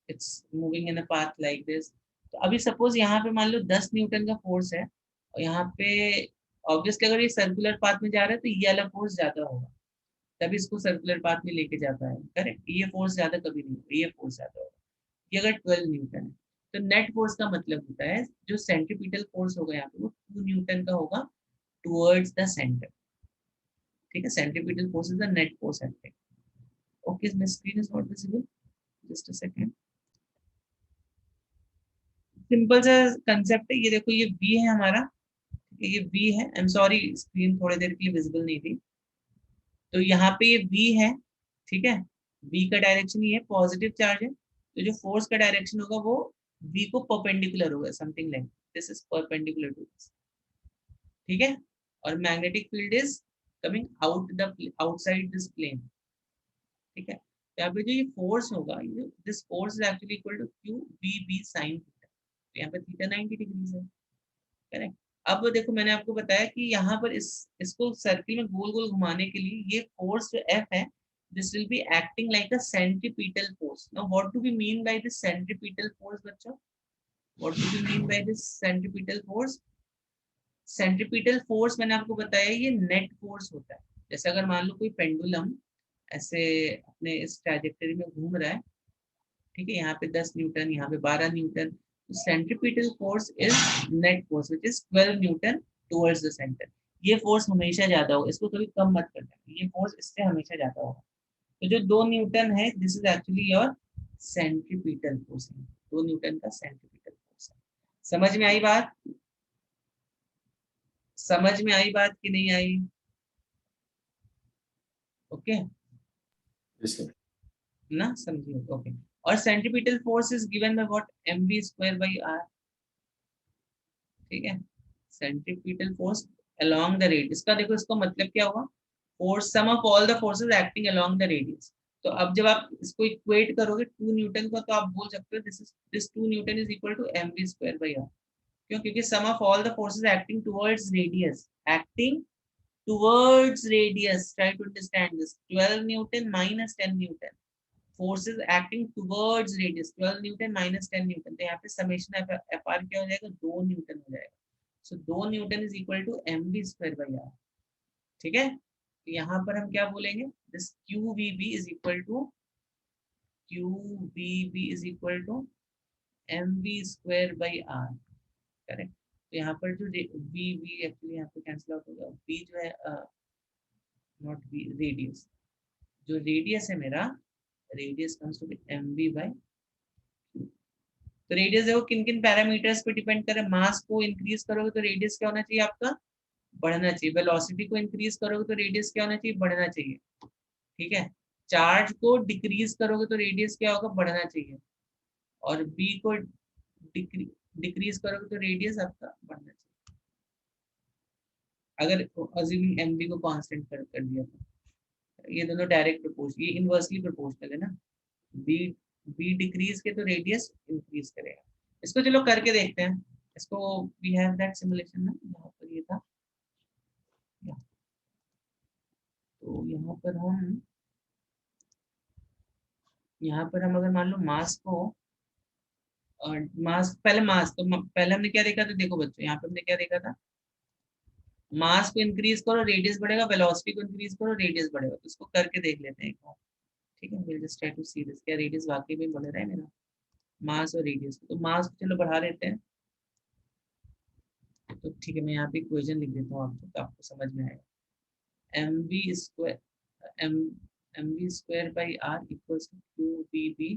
it's moving in a path like this. तो अभी सपोज यहाँ पे मान लो 10 न्यूटन का फोर्स है और यहाँ पे ऑब्वियसली अगर ये सर्कुलर पाथ में जा रहा है तो ये वाला फोर्स ज्यादा होगा, तभी इसको सर्कुलर पाथ में लेके जाता है। करेक्ट, ये फोर्स ज्यादा कभी नहीं होगा, ये फोर्स ज्यादा होगा। ये अगर 12 न्यूटन है तो नेट फोर्स का मतलब होता है जो सेंट्रीपिटल फोर्स होगा यहाँ पे वो 2 न्यूटन का होगा टुवर्ड्स द सेंटर। ठीक है, centripetal force is the net force acting. Okay, my screen is not visible, just a second. Simple सा कंसेप्ट है ये, देखो ये V है हमारा, ये V है, आई एम सॉरी स्क्रीन थोड़ी देर के लिए विजिबल नहीं थी। तो यहाँ पे ये V है, ठीक है, V का डायरेक्शन ये पॉजिटिव चार्ज है, तो जो फोर्स का डायरेक्शन होगा वो V को परपेंडिकुलर होगा, something like this is perpendicular to this. ठीक है, और magnetic field is coming out the outside this plane. ठीक है, तो यहाँ पे जो ये फोर्स होगा, ये this force is actually equal to Q B B sine theta. तो यहाँ पे थीटा 90 डिग्रीज है। करेक्ट। अब देखो मैंने आपको बताया कि यहाँ पर इसको सर्किल में गोल गोल घुमाने के लिए ये फोर्स जो F है, this will be acting like a centripetal force. Now what do we mean by this centripetal force बच्चों, what do we mean by this centripetal force? Centripetal force मैंने आपको बताया ये नेट फोर्स होता है। जैसे अगर मान लो कोई पेंडुलम ऐसे अपने इस ट्रैजेक्टरी में घूम रहा है, ठीक है, यहाँ पे 10 न्यूटन, यहाँ पे 12 Newton, centripetal force is net force which is 12 Newton towards the centre. ये फोर्स हमेशा ज्यादा होगा, इसको कभी कम मत करना, ये फोर्स इससे हमेशा ज्यादा होगा। तो जो 2 न्यूटन है this is actually your centripetal force, 2 Newton का सेंट्रीपिटल फोर्स है। समझ में आई बात, समझ में आई बात कि नहीं आई? Okay Yes, sir. ना, समझिए, ओके। और centripetal force is given by what, mv square by r। ठीक है, centripetal force along the radius का, देखो इसका मतलब क्या हुआ, force sum of all the forces acting along the radius. तो अब जब आप इसको इक्वेट करोगे 2 न्यूटन का, तो आप बोल सकते हो this 2 newton is equal to mv square by r। क्यों? क्योंकि sum of all the forces acting towards radius, acting towards radius, try to understand this, 12 newton minus 10 newton, forces acting towards radius, 12 newton minus 10 newton, तो यहाँ पे summation fr क्या हो जाएगा, 2 newton हो जाएगा। So 2 newton is equal to mv square by r। ठीक है, तो यहाँ पर हम क्या बोलेंगे, this qvb is equal to mv square by r। Correct, तो यहाँ पर जो v एक्चुअली यहाँ पे कैंसिल आउट होगा, v जो है नॉट v, रेडियस, जो रेडियस है मेरा, radius comes to be mv by q। तो रेडियस देखो किन किन पैरामीटर्स पे डिपेंड करे, मास को इंक्रीज करोगे तो रेडियस क्या होना चाहिए आपका, बढ़ना चाहिए। वेलोसिटी को इंक्रीज करोगे तो रेडियस क्या होना चाहिए, बढ़ना चाहिए। ठीक है, चार्ज को डिक्रीज करोगे तो रेडियस क्या होगा, बढ़ना चाहिए। और बी को डिक्रीज करोगे तो रेडियस आपका बढ़ना चाहिए, अगर अज्यूमिंग mv को कांस्टेंट कर दिया तो। ये दोनों डायरेक्ट प्रोपोर्शनल, ये इनवर्सली प्रोपोर्शनल है ना, बी बी डिक्रीज के तो रेडियस इंक्रीज करेगा। इसको चलो करके देखते हैं, इसको वी हैव दैट सिमुलेशन ना, यहाँ पर ये था, तो यहाँ पर हम अगर मान लो मास को, मास पहले मास तो पहले हमने क्या देखा था, देखो बच्चों यहाँ पे हमने क्या देखा था, मास को इंक्रीज करो रेडियस बढ़ेगा, वेलोसिटी को इंक्रीज करो रेडियस बढ़ेगा। तो इसको करके देख लेते हैं एक बार। ठीक है, we'll just try to see this, क्या रेडियस वाकई में बढ़ रहा है मेरा, मास और रेडियस। तो मास को चलो बढ़ा लेते हैं, तो ठीक है मैं यहाँ पे इक्वेशन लिख देता हूँ आपको, तो आपको समझ में आएगा। mv by R equals to Q B B,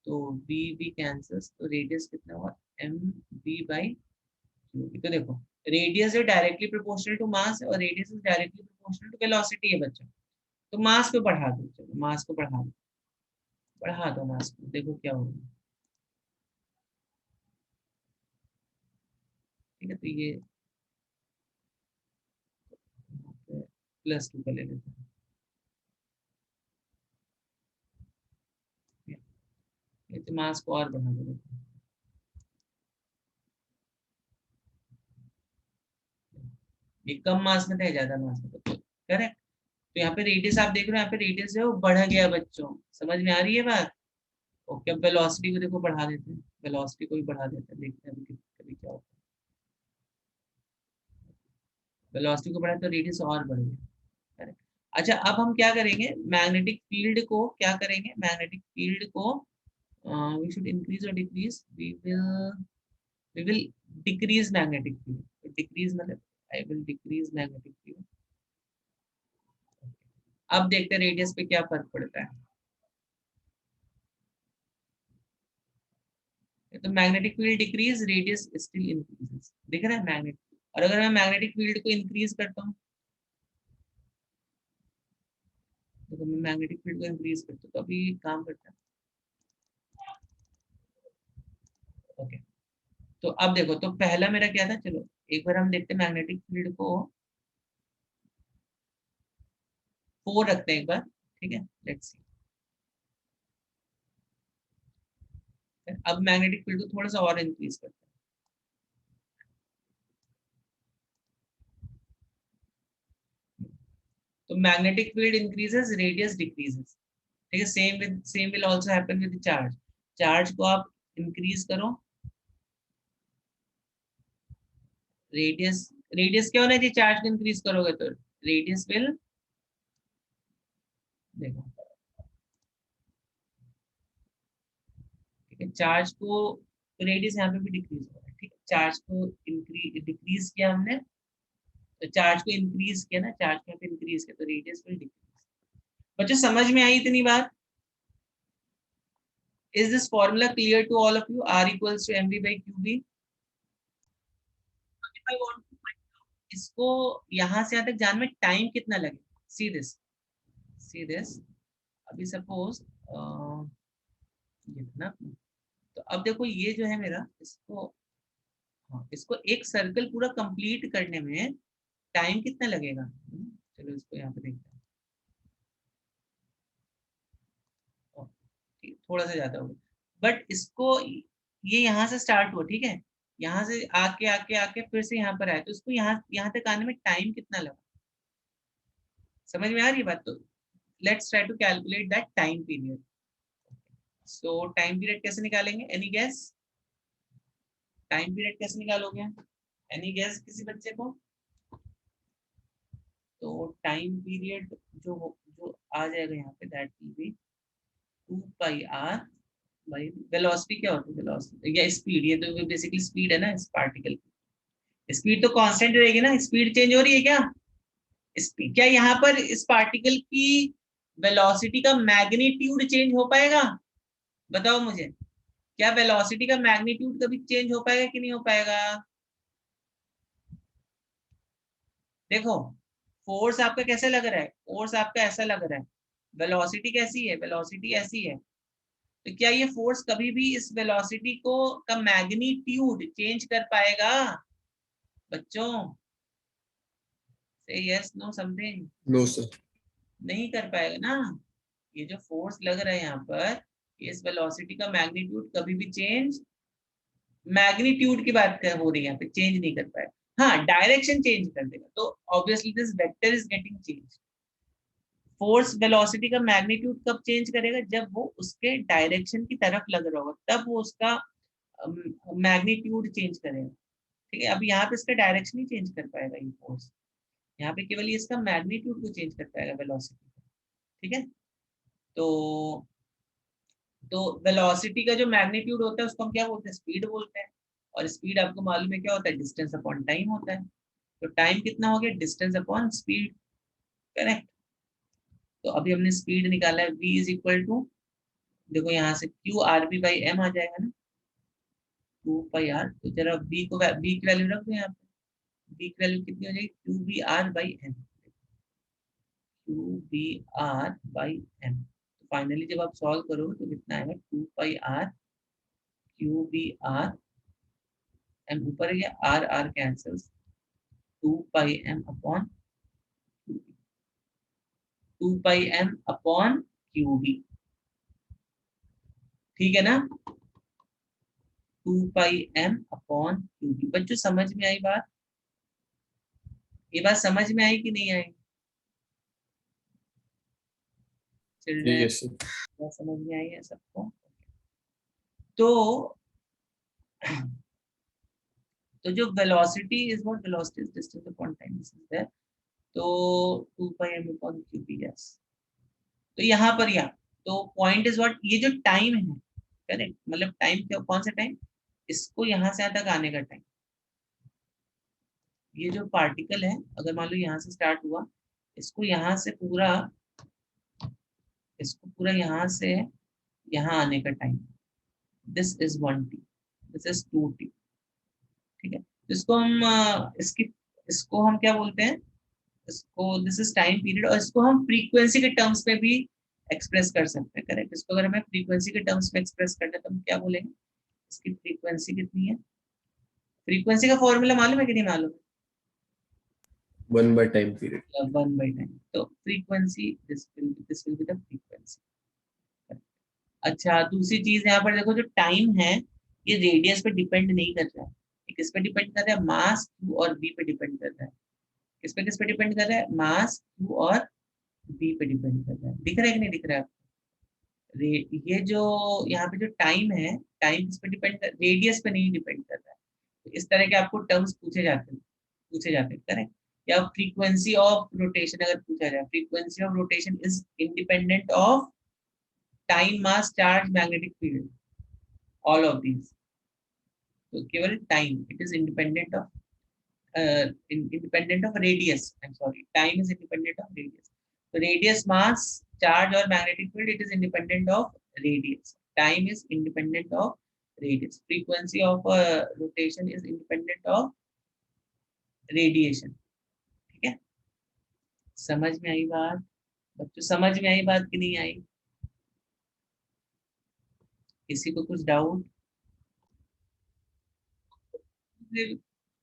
तो बी बी कैंसल्स, तो रेडियस कितना हुआ M B by Q B. तो देखो रेडियस जो डायरेक्टली प्रोपोर्शनल टू मास है और radius is directly proportional to velocity है बच्चों। तो मास को बढ़ा दो, चलो मास को बढ़ा दो मास को, देखो क्या होगा। ठीक है, तो ये +2 का ले लेते हैं। ये तो मास को और बढ़ा दो, ये कम मास में था, ज्यादा मास में था, करेक्ट। तो यहाँ पे रेडियस आप देख रहे हो, यहाँ पे रेडियस है वो बढ़ गया बच्चों, समझ में आ रही है बात। ओके, अब वेलोसिटी को देखो बढ़ा देते हैं, वेलोसिटी को भी बढ़ा देते हैं, देखते हैं अभी कभी क्या होता है। वेलोसिटी को बढ़ाए तो रेडियस और बढ़ गया, करेक्ट। अच्छा, अब हम क्या करेंगे, मैग्नेटिक फील्ड को क्या करेंगे, मैग्नेटिक फील्ड को वी शुड इंक्रीज और decrease, we will decrease magnetic field. Decrease मतलब I will decrease magnetic field. अब देखते हैं रेडियस पे क्या फर्क पड़ता है। तो magnetic field decrease, radius still increases, दिख रहा है मैग्नेट। और अगर मैं मैग्नेटिक फील्ड को इंक्रीज करता हूँ, तो मैं मैग्नेटिक फील्ड को इंक्रीज करता हूँ तो अभी काम करता है। ओके, तो अब देखो, तो पहला मेरा क्या था, चलो एक बार हम देखते हैं मैग्नेटिक फील्ड को 4 रखते हैं एक बार, ठीक है, लेट्स सी। अब मैग्नेटिक फील्ड को थोड़ा सा और इंक्रीज करते हैं। तो magnetic field increases, radius decreases, ठीक है। Same will also happen with charge. Charge को आप इंक्रीज करो, रेडियस रेडियस क्या होना चाहिए, चार्ज को इंक्रीज करोगे तो रेडियस विल, देखो ठीक है, चार्ज को, रेडियस यहाँ पे भी डिक्रीज हो रहा है, ठीक है। चार्ज को इंक्रीज डिक्रीज किया हमने, तो चार्ज को इंक्रीज किया ना, चार्ज को इंक्रीज किया तो रेडियस विल डिक्रीज। बच्चों समझ में आई इतनी बात? Is this formula clear to all of you, R equals to mv by Q B. इसको यहाँ से यहाँ तक जाने में टाइम कितना लगेगा, सी दिस, अभी सपोज ये ना, तो अब देखो ये जो है मेरा, इसको, हाँ, इसको एक सर्कल पूरा कंप्लीट करने में टाइम कितना लगेगा। चलो इसको यहाँ पे देखते हैं। थोड़ा सा ज्यादा होगा, बट इसको, ये यहाँ से स्टार्ट हुआ, ठीक है, यहाँ से आके आके आके फिर से यहाँ पर आया, तो इसको यहाँ यहाँ तक आने में टाइम कितना लगा, समझ में आ रही है बात। तो let's try to calculate that time period. So time period कैसे निकालेंगे, एनी गैस, टाइम पीरियड कैसे निकालोगे, एनी गैस किसी बच्चे को। तो टाइम पीरियड जो आ जाएगा यहाँ पे, that will be 2 pi R by velocity. क्या होती है वेलोसिटी या स्पीड, ये तो बेसिकली स्पीड है ना इस पार्टिकल की। स्पीड तो कांस्टेंट रहेगी ना, स्पीड चेंज हो रही है क्या, स्पीड क्या, यहाँ पर इस पार्टिकल की वेलोसिटी का मैग्नीट्यूड चेंज हो पाएगा, बताओ मुझे, क्या वेलोसिटी का मैग्नीट्यूड कभी चेंज हो पाएगा कि नहीं हो पाएगा। देखो फोर्स आपका कैसे लग रहा है, फोर्स आपका ऐसा लग रहा है, वेलोसिटी कैसी है, वेलोसिटी ऐसी है, तो क्या ये फोर्स कभी भी इस वेलोसिटी को का मैग्नीट्यूड चेंज कर पाएगा बच्चों, से yes no something. No sir. नहीं कर पाएगा ना, ये जो फोर्स लग रहा है यहाँ पर, इस वेलोसिटी का मैग्नीट्यूड कभी भी चेंज, मैग्नीट्यूड की बात कर हो रही है यहाँ पे, चेंज नहीं कर पाएगा। हाँ, डायरेक्शन चेंज कर देगा, तो obviously this vector is getting change. Force velocity का मैग्नीट्यूड कब चेंज करेगा, जब वो उसके डायरेक्शन की तरफ लग रहा होगा, तब वो उसका मैग्नीट्यूड चेंज करेगा, ठीक है। अब यहाँ पे इसका डायरेक्शन ही चेंज कर पाएगा ये फोर्स, यहाँ पे केवल ये इसका मैग्नीट्यूड को चेंज कर पाएगा वेलोसिटी, ठीक है। तो वेलोसिटी का जो मैग्नीट्यूड होता है उसको हम क्या बोलते हैं, स्पीड बोलते हैं। और स्पीड आपको मालूम है क्या होता है, डिस्टेंस अपॉन टाइम होता है। तो टाइम कितना हो गया, डिस्टेंस अपॉन स्पीड, करेक्ट। तो अभी हमने स्पीड निकाला है, v इज इक्वल टू, देखो यहाँ से Q R B by M आ जाएगा ना, 2 पाई आर। तो जरा b को b की वैल्यू रख दो यहाँ पे, b की वैल्यू कितनी हो जाएगी, Q B R by M, Q B R by M. तो फाइनली जब आप सॉल्व करोगे तो कितना आएगा, 2 pi R Q B R M, ऊपर गया R R cancels, 2 pi M upon 2 pi M upon Q B, ठीक है ना, 2 pi M upon Q B. बच्चों समझ में आई बात, ये बात समझ में आई कि नहीं आई ठीक है चिल्ड्रन, सर। बात समझ में आई है सबको। तो तो जो velocity is what, velocity is distance upon time, this is that. तो 2 pi M upon Q B, yes. तो यहाँ पर या तो पॉइंट इज व्हाट, ये जो टाइम है, करेक्ट, मतलब टाइम क्या, कौन सा टाइम, इसको यहाँ से यहाँ तक आने का टाइम। ये जो पार्टिकल है, अगर मान लो यहाँ से स्टार्ट हुआ, इसको यहाँ से पूरा, इसको पूरा यहाँ से यहाँ आने का time, this is 1t, this is 2t, ठीक है। तो इसको हम इसको हम क्या बोलते हैं, इसको दिस इज टाइम पीरियड, और इसको हम फ्रीक्वेंसी के टर्म्स में भी एक्सप्रेस कर सकते हैं, करेक्ट। इसको अगर हमें फ्रीक्वेंसी के टर्म्स में एक्सप्रेस करना है तो हम क्या बोलेंगे, इसकी फ्रीक्वेंसी कितनी है, फ्रीक्वेंसी का फॉर्मूला मालूम है कि नहीं मालूम 1/टाइम पीरियड। है, 1/टाइम। तो frequency, this will be the frequency. अच्छा, दूसरी चीज यहाँ पर देखो, जो टाइम है ये रेडियस पे डिपेंड नहीं कर रहा है, ये किस पे डिपेंड कर रहा है, मास क्यू और बी पे डिपेंड कर रहा है। किस पे डिपेंड कर रहा है, मास क्यू और बी पे डिपेंड कर रहा है। दिख रहा है कि नहीं दिख रहा है, ये जो यहाँ पे जो टाइम है, टाइम किस पे डिपेंड कर, रेडियस पे नहीं डिपेंड कर रहा है। तो इस तरह के आपको टर्म्स पूछे जाते हैं, करेक्ट। या फ्रीक्वेंसी ऑफ रोटेशन अगर पूछा जाए, frequency of rotation is independent of time, mass, charge, magnetic field, all of these. तो केवल time, it is independent of independent of radius. I'm sorry, time is independent of radius. So radius, mass, charge, or magnetic field, it is independent of radius. Time is independent of radius. Frequency of rotation is independent of radiation. ठीक है, समझ में आई बात बच्चों, समझ में आई बात कि नहीं आई, किसी को कुछ डाउट,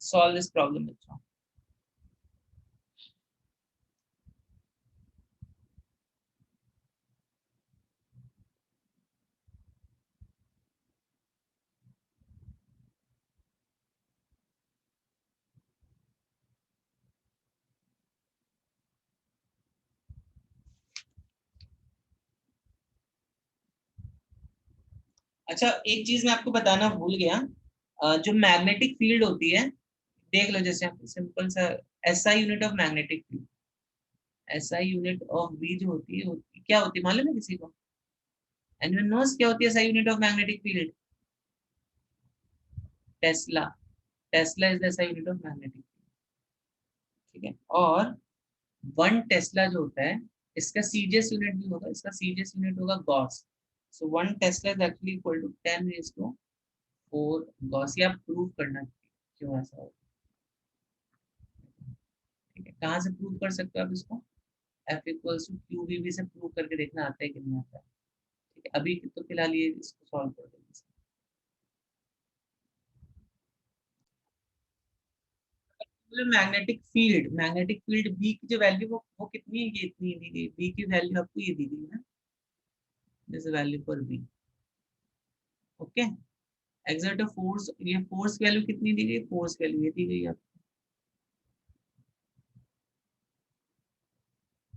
सॉल्व दिस प्रॉब्लम बच्चों। अच्छा, एक चीज मैं आपको बताना भूल गया, जो मैग्नेटिक फील्ड होती है, देख लो, जैसे सिंपल सा SI unit of magnetic field, SI unit of B जो क्या होती है मालूम है किसी को, एनीवन नोस क्या होती है SI unit of magnetic field, Tesla, Tesla is the SI unit of magnetic, ठीक है। और 1 टेस्ला जो होता है, इसका सीजीएस यूनिट भी होगा, इसका सीजीएस यूनिट होगा gauss. So 1 tesla is actually equal to 10⁴ gauss. ये आप प्रूव करना क्यों ऐसा होगा, ठीक है। कहाँ से प्रूव कर सकते हो आप इसको, F equals to Q V B से प्रूव करके देखना आता है कि नहीं आता है, ठीक है। अभी तो फिलहाल ये इसको सॉल्व कर देंगे। मैग्नेटिक फील्ड बी की जो वैल्यू वो कितनी है, ये इतनी दी गई, बी की वैल्यू आपको ये दी गई है, this value for B, okay. Exert force, ये फोर्स वैल्यू कितनी दी गई, फोर्स वैल्यू ये दी गई आपको,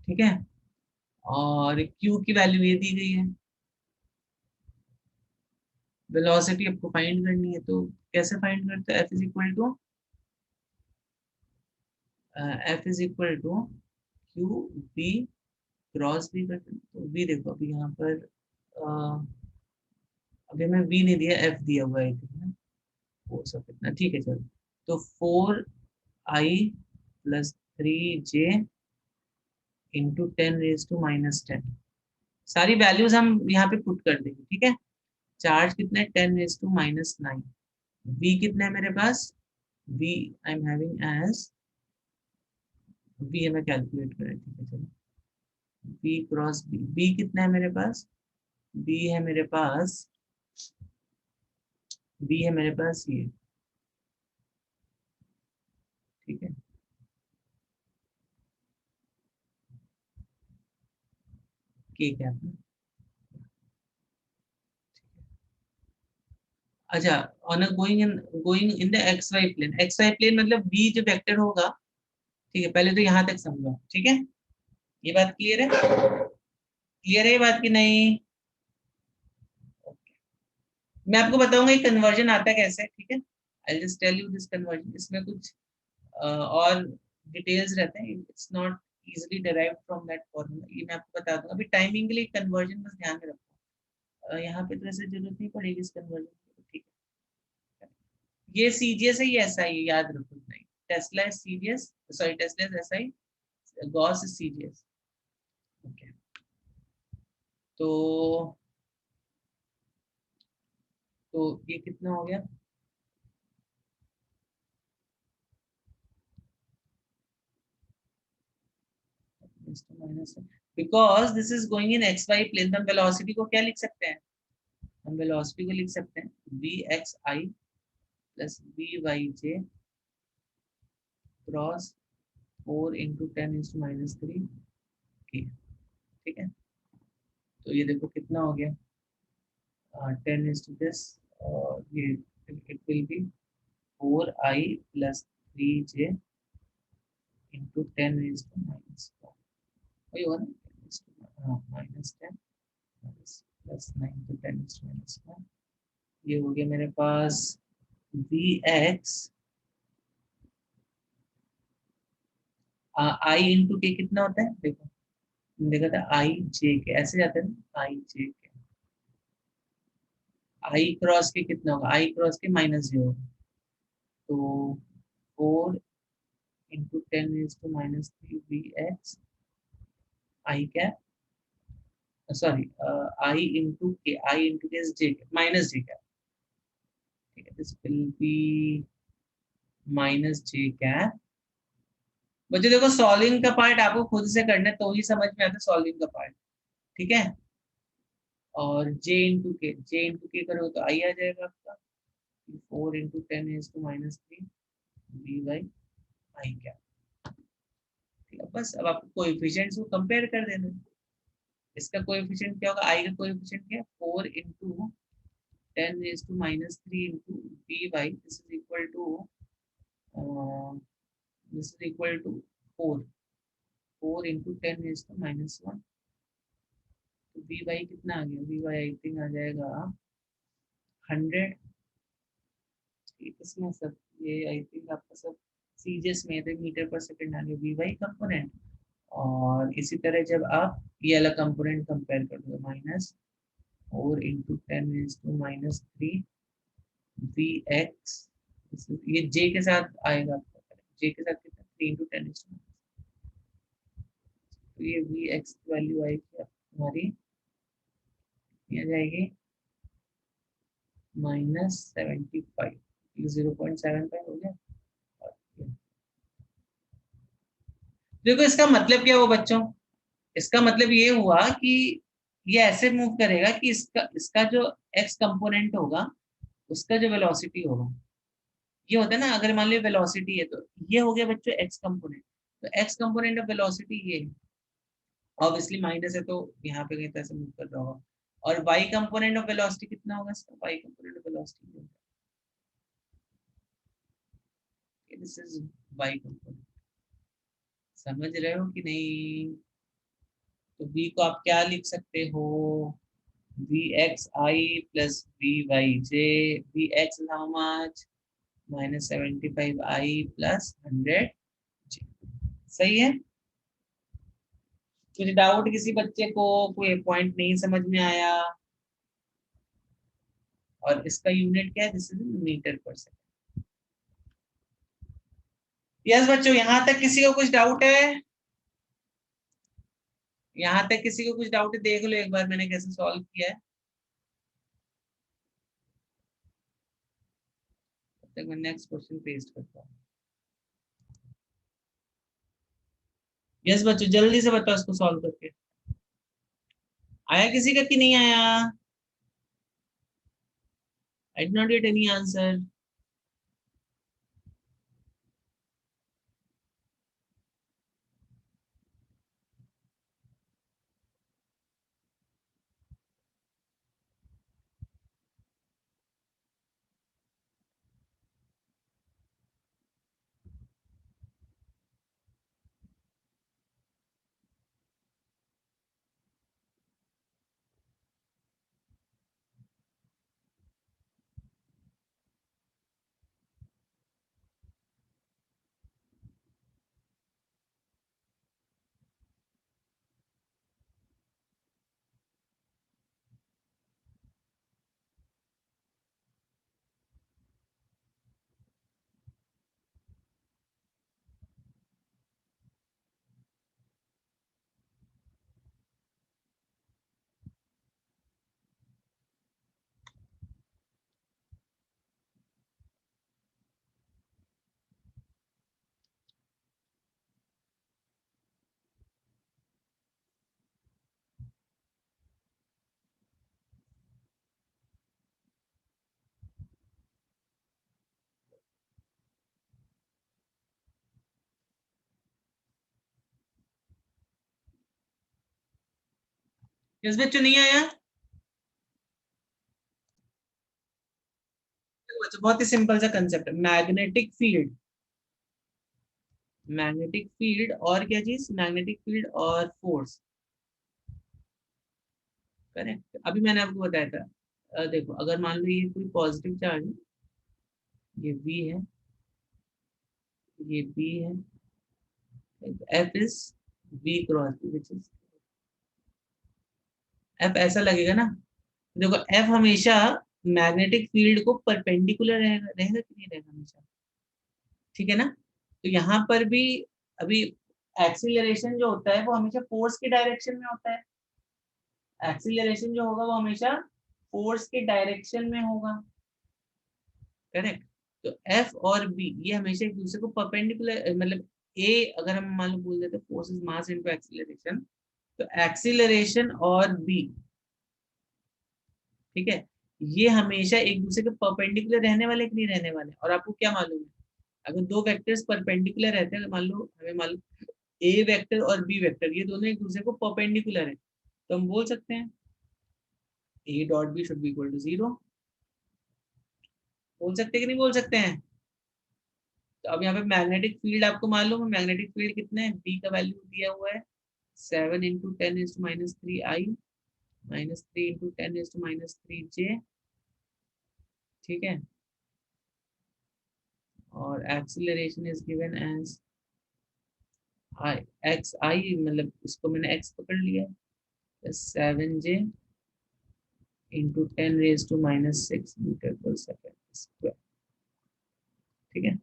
ठीक है। और क्यू की वैल्यू ये दी गई है, वेलोसिटी आपको फाइंड करनी है, तो कैसे फाइंड करते हैं, F is equal to Q B cross B करते हैं। तो बी देखो अभी यहाँ पर अभी हमें बी नहीं दिया, एफ दिया हुआ है, फोर्स ऑफ कितना, ठीक है चलो। तो 4i + 3j इंटू 10⁻⁻10। सारी वैल्यूज हम यहाँ पे पुट कर देंगे, ठीक है। चार्ज कितना है, 10⁻⁹। v कितना है मेरे पास, v I am having as, v हमें कैलकुलेट करें, ठीक है चलो। v क्रॉस b कितना है मेरे पास, b है मेरे पास, b है मेरे पास ये, ठीक है। k क्या है, अच्छा, on going in the X Y plane. X Y plane मतलब v जो वेक्टर होगा, ठीक है। पहले तो यहाँ तक समझो, ठीक है। ये बात क्लियर है, क्लियर है ये बात की नहीं। मैं आपको बताऊंगा ये कन्वर्जन आता है कैसे, ठीक है। I just tell you this conversion. इसमें कुछ और डिटेल्स रहते हैं, it's not easily derived from that formula, ये मैं आपको बता दूंगा। अभी टाइमिंग के लिए कन्वर्जन बस ध्यान में रखो, यहाँ पे तो ऐसे जरूरत नहीं पड़ेगी इस कन्वर्जन की, ठीक है। ये सीजीएस है, ये एसआई, याद रखो। नहीं, tesla is CGS, sorry tesla is SI, gauss is CGS, okay. तो ये कितना हो गया, because this is going in X Y plane. तो हम वेलोसिटी को क्या लिख सकते हैं, हम वेलोसिटी को लिख सकते हैं V X I plus V Y J cross 4 × 10⁻³ की, ठीक है। तो ये देखो कितना हो गया, 10⁻this, और ये it will B 4i plus 3j into 10⁻⁻4, वही होगा ना, हाँ -10 प्लस 9 तो 10⁻⁻1। ये हो गया मेरे पास वी एक्स आई इंटू के कितना होता है, देखो देखा था आई जे के, ऐसे जाते हैं ना, आई जे के, आई क्रॉस के कितना होगा, आई क्रॉस के -0, तो 4 × 10⁻³ वी एक्स आई क्या, सॉरी आई इंटू के जे के माइनस जे क्या, ठीक है। दिस विल बी -j क्या। बच्चों देखो सॉल्विंग का पार्ट आपको खुद से करना है, तो ही समझ में आता है सॉल्विंग का पार्ट, ठीक है। और जे इंटू के करो तो आई आ जाएगा आपका 4 × 10⁻³ वी बाई आई क्या, ठीक है। बस अब आपको कोएफिशिएंट्स को कंपेयर कर देना। इसका कोएफिशिएंट क्या होगा, आई का कोएफिशिएंट क्या है, 4 × 10⁻³ into V by, this is equal to 4 × 10⁻⁻1। तो वी वाई कितना आ गया, वी वाई आई थिंक आ जाएगा 100, ठीक है। इसमें सब ये आई थिंक आपका सब सीजीएस में तो मीटर पर सेकंड आ गया वी वाई कंपोनेंट। और इसी तरह जब आप ये वाला कंपोनेंट कंपेयर कर दो, -4 × 10⁻³ वी एक्स, ये जे के साथ आएगा आपका, जे के साथ कितना 3 × 10⁻², तो ये वी एक्स की वैल्यू आएगी हमारी, आ जाएगी -75, 0.75 हो गया। देखो इसका मतलब क्या हुआ बच्चों, इसका मतलब ये हुआ कि ये ऐसे मूव करेगा कि इसका इसका जो एक्स कंपोनेंट होगा, उसका जो वेलोसिटी होगा, ये होता है ना, अगर मान लो वेलोसिटी है तो ये हो गया बच्चों एक्स कंपोनेंट, तो एक्स कंपोनेंट ऑफ वेलोसिटी ये है, ऑब्वियसली माइनस है तो यहाँ पे कहीं तरह से मूव कर रहा होगा। और वाई कंपोनेंट ऑफ वेलोसिटी कितना होगा इसका, Y component of velocity, this is Y component, समझ रहे हो कि नहीं। तो v को आप क्या लिख सकते हो, V X I plus V Y J, V X how much, -75i plus 100 जी, सही है। कुछ डाउट किसी बच्चे को, कोई पॉइंट नहीं समझ में आया। और इसका यूनिट क्या है, दिस इज मीटर पर सेकंड। यस बच्चों, यहां तक किसी को कुछ डाउट है, यहाँ तक किसी को कुछ डाउट है देख लो एक बार मैंने कैसे सॉल्व किया है। तब तक मैं नेक्स्ट क्वेश्चन पेस्ट करता हूँ। यस बच्चों जल्दी से बताओ इसको सॉल्व करके। आया किसी का कि नहीं आया? I did not get any answer. Yes बच्चों नहीं आया? बच्चों बहुत ही सिंपल सा कंसेप्ट है, मैग्नेटिक फील्ड। मैग्नेटिक फील्ड और क्या चीज? मैग्नेटिक फील्ड और फोर्स। करेक्ट। अभी मैंने आपको बताया था, देखो अगर मान लो ये कोई पॉजिटिव चार्ज है, ये V है, ये B है, F is V cross B which is F ऐसा लगेगा ना। देखो F हमेशा मैग्नेटिक फील्ड को परपेंडिकुलर रहेगा, रहेगा कि नहीं रहेगा हमेशा, ठीक है ना। तो यहाँ पर भी अभी एक्सीलरेशन जो होता है वो हमेशा फोर्स के डायरेक्शन में होता है। एक्सीलरेशन जो होगा वो हमेशा फोर्स के डायरेक्शन में होगा, करेक्ट। तो F और B ये हमेशा एक दूसरे को परपेंडिकुलर, मतलब A अगर हम मान लो बोल देते force is mass into acceleration, तो एक्सीलरेशन और B, ठीक है, ये हमेशा एक दूसरे के परपेंडिकुलर रहने वाले कि नहीं रहने वाले। और आपको क्या मालूम है, अगर दो वेक्टर्स परपेंडिकुलर रहते हैं, मान लो हमें मालूम ए वेक्टर और बी वेक्टर ये दोनों एक दूसरे को परपेंडिकुलर है, तो हम बोल सकते हैं A dot B should be equal to 0। बोल सकते हैं कि नहीं बोल सकते हैं? तो अब यहाँ पे मैग्नेटिक फील्ड आपको मालूम है, मैग्नेटिक फील्ड कितने है, बी का वैल्यू दिया हुआ है 7 × 10⁻³ -3 × 10⁻³ ठीक है। और acceleration is given as I X I, मतलब इसको मैंने एक्स पकड़ लिया है 7J × 10⁻⁶ metre per second square, ठीक है।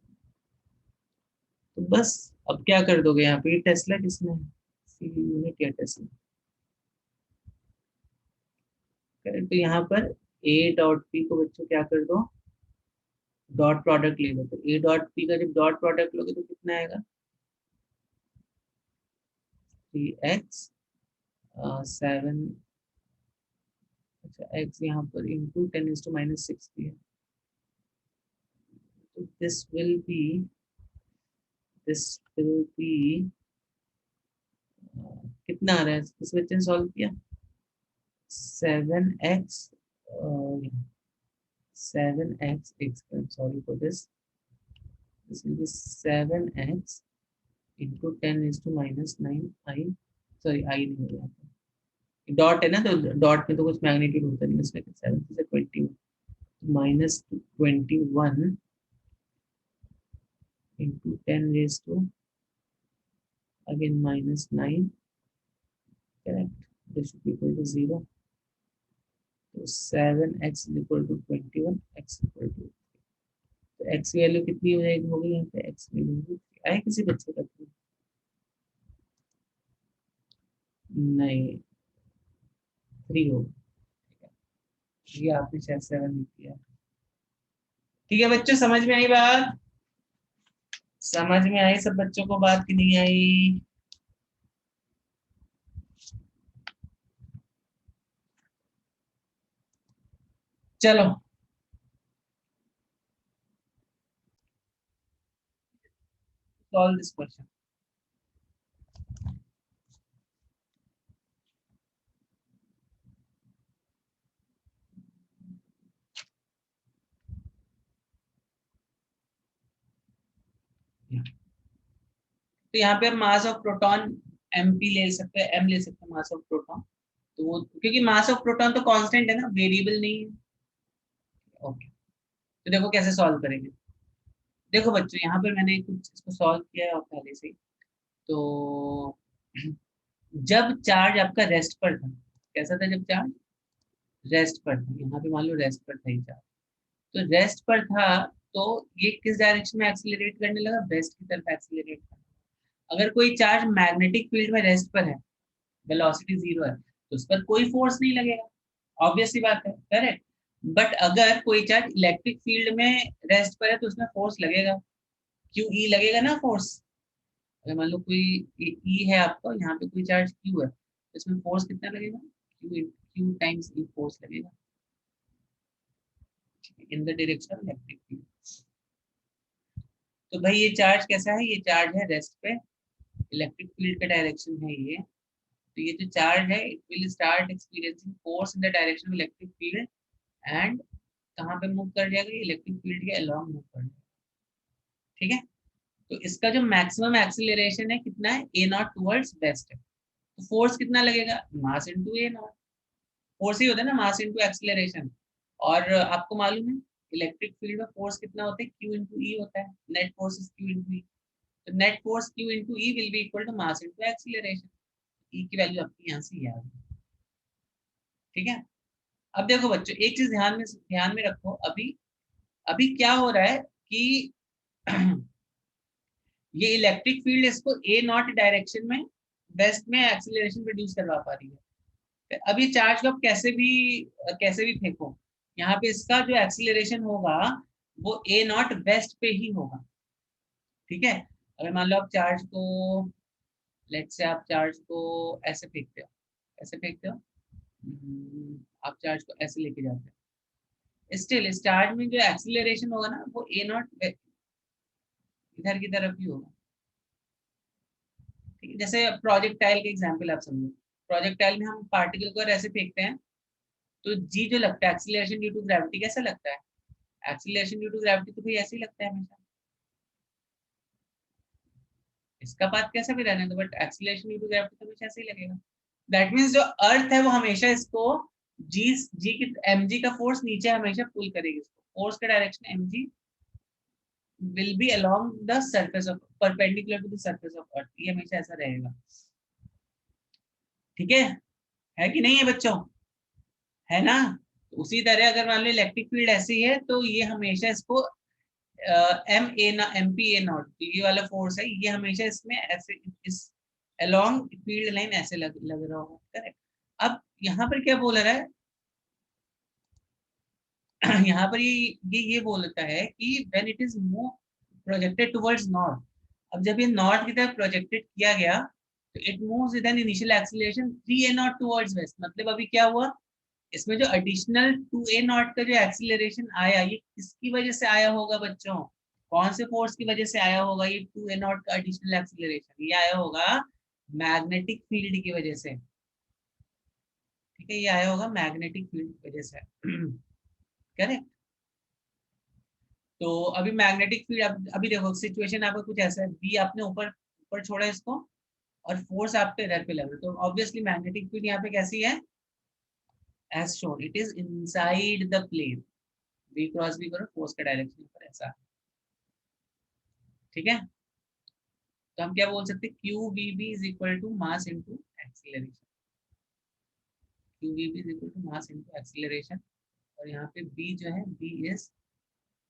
तो बस अब क्या कर दोगे यहाँ पे, टेस्ला किसमें है, सी यूनिट या टेस्ला, करेक्ट। तो यहाँ पर ए डॉट पी को बच्चों क्या कर दो, डॉट प्रोडक्ट ले लो। तो ए डॉट पी का जब डॉट प्रोडक्ट लोगे तो कितना आएगा, 3x 7, अच्छा x यहाँ पर इंटू 10⁻⁶ भी है, तो दिस विल बी कितना आ रहा है, इस बच्चे ने सॉल्व किया 7x 7x, sorry for this will be 7x into 10⁻⁹ I, sorry I नहीं हो रहा, डॉट है ना, तो डॉट में तो कुछ मैग्नीट्यूड होता नहीं, उसमें 7 से 21 -21 into 10⁻, again -9, correct, this should be equal to 0। तो 7x is equal to 21, x equal to, तो x की वैल्यू कितनी हो जाएगी, होगी यहाँ पे x वैल्यू आए किसी बच्चे का, नहीं 3 होगा, ये आपने शायद 7 लिख दिया। ठीक है बच्चों, समझ में आई बात? समझ में आई सब बच्चों को बात की नहीं आई? चलो सॉल्व दिस क्वेश्चन। तो यहाँ पे मास ऑफ प्रोटॉन mp ले सकते हैं, m ले सकते हैं मास ऑफ प्रोटॉन। तो वो क्योंकि मास ऑफ प्रोटॉन तो कांस्टेंट है ना, वेरिएबल नहीं है। ओके, तो देखो कैसे सॉल्व करेंगे। देखो बच्चों, यहाँ पर मैंने कुछ इसको सॉल्व किया है और पहले से। तो जब चार्ज आपका रेस्ट पर था, कैसा था जब चार्ज रेस्ट पर था, यहाँ पे मान लो रेस्ट पर था ये चार्ज, तो रेस्ट पर था तो ये किस डायरेक्शन में एक्सीलरेट करने लगा, वेस्ट की तरफ एक्सीलरेट करने। अगर कोई चार्ज मैग्नेटिक फील्ड में रेस्ट पर है, वेलोसिटी 0 है, तो उस पर कोई फोर्स नहीं लगेगा, ऑब्वियस सी बात है, करेक्ट। बट अगर कोई चार्ज इलेक्ट्रिक फील्ड में रेस्ट पर है तो उसमें फोर्स लगेगा, क्यू ई लगेगा ना फोर्स। अगर मान लो कोई ई है आपका, यहाँ पे कोई चार्ज क्यू है, तो इसमें फोर्स कितना लगेगा, क्यू टाइम्स ई फोर्स लगेगा इन the direction of electric field. तो भाई ये चार्ज कैसा है, ये चार्ज है रेस्ट पे, इलेक्ट्रिक फील्ड का डायरेक्शन है ये। तो ये जो चार्ज है it will start experiencing force in the direction of electric field and कहाँ पे मूव कर जाएगा, ये इलेक्ट्रिक फील्ड के अलोंग मूव कर जाएगा। ठीक है, तो इसका जो मैक्सिमम एक्सीलरेशन है कितना है, ए नॉट टुवर्ड्स वेस्ट है। तो फोर्स कितना लगेगा, mass into A naught, force ही होता है ना, मास इनटू एक्सीलरेशन। और आपको मालूम है इलेक्ट्रिक फील्ड में फोर्स कितना होता है, क्यू इनटू ई होता है, net force is Q into E. तो net force Q into E will be equal to mass into acceleration. E की वैल्यू आपकी यहाँ से याद है। ठीक है, अब देखो बच्चों एक चीज ध्यान में रखो, अभी अभी क्या हो रहा है कि ये इलेक्ट्रिक फील्ड इसको ए नॉट डायरेक्शन में वेस्ट में एक्सीलरेशन प्रोड्यूस करवा पा रही है। अब ये चार्ज को आप कैसे भी फेंको, यहाँ पे इसका जो एक्सीलरेशन होगा वो ए नॉट वेस्ट पे ही होगा। ठीक है, अगर मान लो आप चार्ज को, लेट से आप चार्ज को ऐसे फेंकते हो, ऐसे फेंकते हो, आप चार्ज को ऐसे लेके जाते हो, स्टिल इस चार्ज में जो एक्सीलरेशन होगा ना वो ए नॉट इधर की तरफ ही होगा। ठीक है, जैसे प्रोजेक्टाइल का एग्जांपल आप समझो, प्रोजेक्टाइल में हम पार्टिकल को ऐसे फेंकते हैं तो जी जो लगता है एक्सीलरेशन ड्यू टू ग्रेविटी कैसा लगता है, एक्सीलरेशन ड्यू टू ग्रेविटी तो भाई ऐसे ही लगता है हमेशा, इसका बात कैसे भी रहने दो, but acceleration due to gravity तो हमेशा ऐसे ही लगेगा। दैट मींस जो अर्थ है वो हमेशा इसको जी जी की एम जी का फोर्स नीचे हमेशा पुल करेगी, इसको फोर्स का direction M G will be along the surface of perpendicular to the surface of earth, ये हमेशा ऐसा रहेगा। ठीक है कि नहीं है बच्चों, है ना। तो उसी तरह अगर मान लो इलेक्ट्रिक फील्ड ऐसी है तो ये हमेशा इसको एम ए ना एम पी ए नॉट, ये वाला फोर्स है ये हमेशा इसमें ऐसे इस अलोंग फील्ड लाइन ऐसे लग रहा होगा, करेक्ट। अब यहाँ पर क्या बोल रहा है यहाँ पर ये बोलता है कि when it is move projected towards north, अब जब ये नॉर्थ की तरफ प्रोजेक्टेड किया गया तो it moves with an initial acceleration 3a not towards waste. मतलब अभी क्या हुआ, इसमें जो एडिशनल 2a नॉट का जो एक्सीलरेशन आया ये किसकी वजह से आया होगा बच्चों, कौन से फोर्स की वजह से आया होगा ये 2a नॉट का एडिशनल एक्सीलरेशन, ये आया होगा मैग्नेटिक फील्ड की वजह से। ठीक है, ये आया होगा मैग्नेटिक फील्ड की वजह से करेक्ट। तो अभी मैग्नेटिक फील्ड, अभी देखो सिचुएशन आपका कुछ ऐसा है, बी आपने ऊपर ऊपर छोड़ा इसको और फोर्स आपके इधर पे लग रहा है, तो ऑब्वियसली मैग्नेटिक फील्ड यहाँ पे कैसी है, as shown it is inside the plane, v cross v करो फोर्स का डायरेक्शन पर ऐसा है। ठीक है, तो हम क्या बोल सकते हैं, Q V B is equal to mass into acceleration, Q V B is equal to mass into acceleration. और यहाँ पे b जो है b is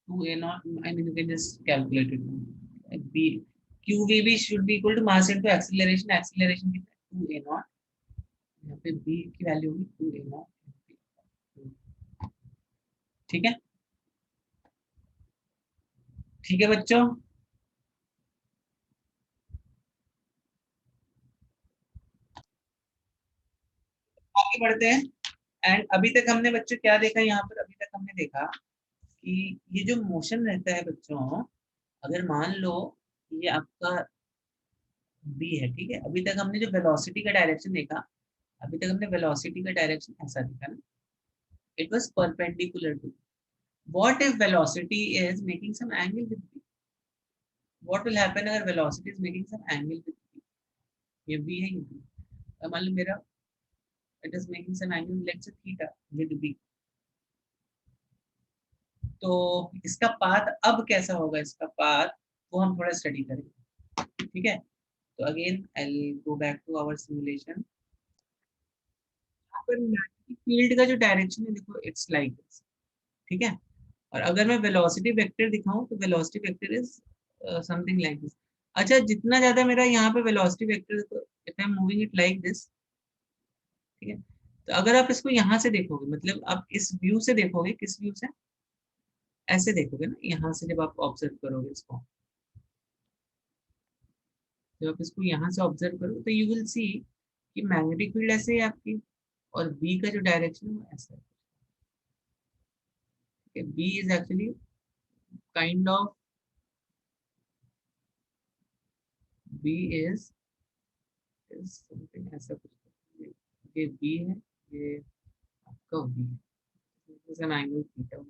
2a not, I mean you can just calculate it, b Q V B should be equal to mass into acceleration, acceleration कितना है 2a not, पे B की value होगी 2a0। ठीक है, ठीक है बच्चों। आगे बढ़ते हैं। एंड अभी तक हमने बच्चों क्या देखा यहाँ पर, अभी तक हमने देखा कि ये जो मोशन रहता है बच्चों, अगर मान लो ये आपका बी है, ठीक है, अभी तक हमने जो वेलोसिटी का डायरेक्शन देखा, अभी तक हमने वेलोसिटी का डायरेक्शन ऐसा देखा ना, it was perpendicular to. What if velocity is making some angle with B? What will happen अगर velocity is making some angle with B? ये बी है, ये बी, मान लो मेरा it is making some angle let's say theta with B, तो इसका path अब कैसा होगा, इसका पाथ वो हम थोड़ा स्टडी करेंगे। ठीक है, तो again I go back to our simulation. पर मैग्नेटिक फील्ड का जो डायरेक्शन है देखो, इट्स लाइक दिस, ठीक है, और अगर मैं वेलोसिटी वेक्टर दिखाऊं तो velocity vector is something like this. अच्छा, जितना ज्यादा मेरा यहाँ पे वेलोसिटी वेक्टर, तो if I am moving it like this, ठीक है, तो अगर आप इसको यहाँ से देखोगे, मतलब आप इस व्यू से देखोगे, किस व्यू से, ऐसे देखोगे ना, यहाँ से जब आप ऑब्जर्व करोगे इसको, जब आप इसको यहाँ से ऑब्जर्व करोगे तो यू विल सी कि मैग्नेटिक फील्ड ऐसे है आपकी, और बी का जो डायरेक्शन है वो ऐसा है। B is actually kind of, B is something ऐसा कुछ, ये बी है, ये आपका बी है, एंगल थीटा,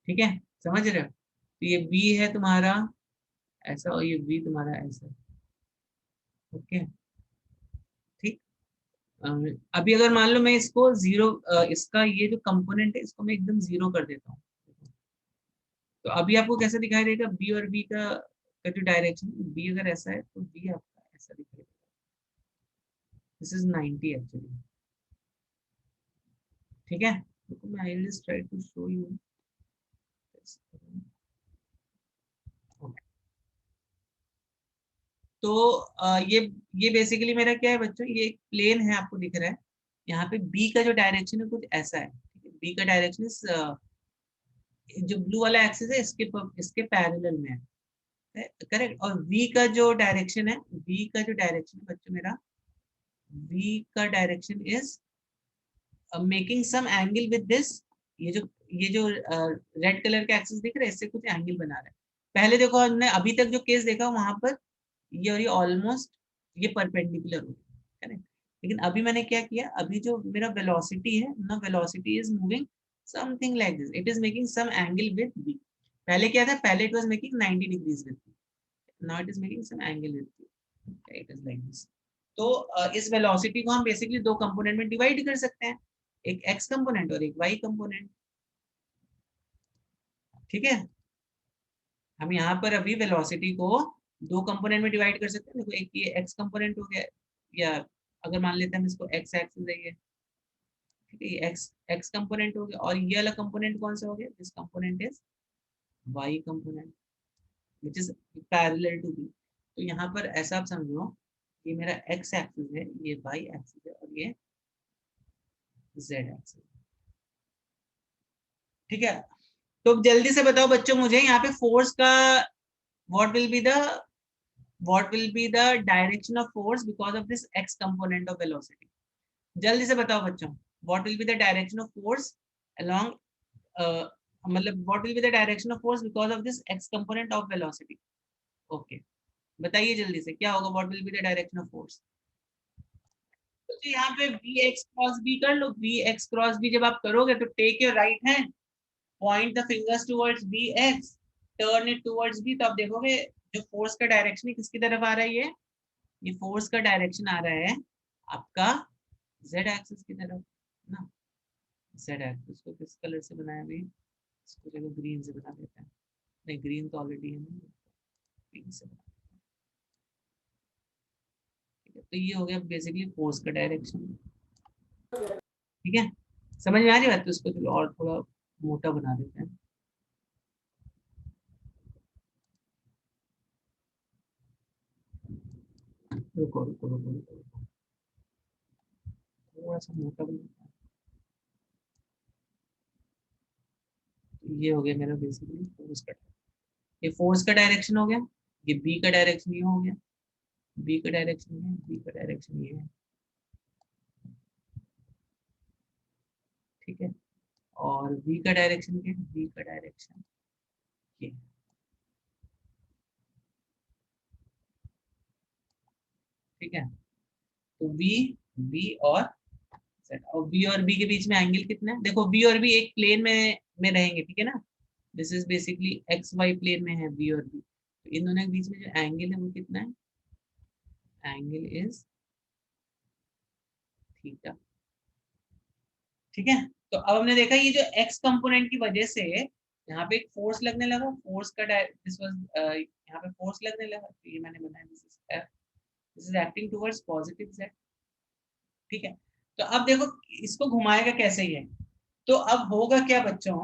ठीक है, समझ रहे हो? तो ये बी है तुम्हारा ऐसा, और ये बी तुम्हारा ऐसा। ओके, ठीक। अभी अगर मान लो मैं इसको जीरो, इसका ये जो कंपोनेंट है इसको मैं एकदम जीरो कर देता हूँ, तो अभी आपको कैसा दिखाई देगा, बी और बी का जो डायरेक्शन, बी अगर ऐसा है तो बी आपका ऐसा दिखाई देगा। दिस इज 90 एक्चुअली, ठीक है, तो मैं I will just try to show you. तो ये बेसिकली मेरा क्या है बच्चों, ये एक प्लेन है, आपको दिख रहा है यहाँ पे, बी का जो डायरेक्शन है कुछ ऐसा है, बी का डायरेक्शन जो ब्लू वाला एक्सिस है इसके पैरेलल में है, करेक्ट, और वी का जो डायरेक्शन है, वी का जो डायरेक्शन है बच्चों मेरा, वी का direction is making some angle with this, ये जो रेड कलर का एक्सिस दिख रहा है, इससे कुछ एंगल बना रहा है। पहले देखो हमने अभी तक जो केस देखा वहां पर ये, और ये ऑलमोस्ट ये परपेंडिकुलर हो गया, करेक्ट, लेकिन अभी मैंने क्या किया, अभी जो मेरा वेलोसिटी है ना, velocity is moving something like this, it is making some angle with B. पहले क्या था, पहले it was making 90 degrees with B, now it is making some angle with B, it is like this. तो इस velocity को हम basically दो component में डिवाइड कर सकते हैं, एक एक्स कंपोनेंट और एक वाई कंपोनेंट, ठीक है। हम यहाँ पर अभी वेलोसिटी को दो कंपोनेंट में डिवाइड कर सकते हैं, देखो एक ये एक्स कंपोनेंट हो गया, या अगर मान लेते हैं हम इसको एक्स एक्सिस है ये, ठीक है, ये एक्स एक्स कंपोनेंट हो गया, और ये वाला कंपोनेंट कौन सा हो गया, this component is Y component which is parallel to B. तो यहाँ पर ऐसा आप समझो, ये मेरा एक्स एक्सिस है, ये वाई एक्सिस है, और ये जेड एक्सिस, ठीक है। तो जल्दी से बताओ बच्चों मुझे यहाँ पे फोर्स का, what will be the, what will be the direction of force because of this x component of velocity? जल्दी से बताओ बच्चों, what will be the direction of force along, मतलब what will be the direction of force because of this x component of velocity? Okay, बताइए जल्दी से क्या होगा, what will be the direction of force? तो यहाँ पे vx क्रॉस b कर लो, vx क्रॉस b जब आप करोगे तो take your right hand, point the fingers towards vx, turn it towards b, तो आप देखोगे जो फोर्स का डायरेक्शन है किसकी तरफ आ रहा है, ये फोर्स का डायरेक्शन आ रहा है आपका z एक्सिस की तरफ ना। z एक्सिस को किस कलर से बनाया अभी, इसको चलो ग्रीन से बना देते हैं, नहीं ग्रीन तो ऑलरेडी है ना, ग्रीन से बना, ठीक है, तो ये हो गया बेसिकली फोर्स का डायरेक्शन, ठीक है, समझ में आ रही बात, तो इसको चलो और थोड़ा मोटा बना देते हैं, रुको रुको रुको रुको, थोड़ा सा मोटा बना, ये हो गया मेरा बेसिकली फोर्स का, ये फोर्स का डायरेक्शन हो गया, ये बी का डायरेक्शन ये हो गया, बी का डायरेक्शन है, बी का डायरेक्शन ये है, ठीक है। और वी का डायरेक्शन क्या है, वी का डायरेक्शन ये, ठीक है। तो वी, वी और Z, और वी और बी के बीच में एंगल कितना है, देखो वी और बी एक प्लेन में रहेंगे, ठीक है ना। This is basically X Y plane में है बी और बी, तो इन दोनों के बीच में जो एंगल है वो कितना है, एंगल इज थीटा, ठीक है। तो अब हमने देखा ये जो एक्स कंपोनेंट की वजह से यहाँ पे एक फोर्स लगने लगा, फोर्स का दिस वाज यहाँ पे फोर्स लगने लगा, तो ये मैंने बनाया, this is acting towards positive z, ठीक है। तो अब देखो इसको घुमाएगा कैसे ये, तो अब होगा क्या बच्चों,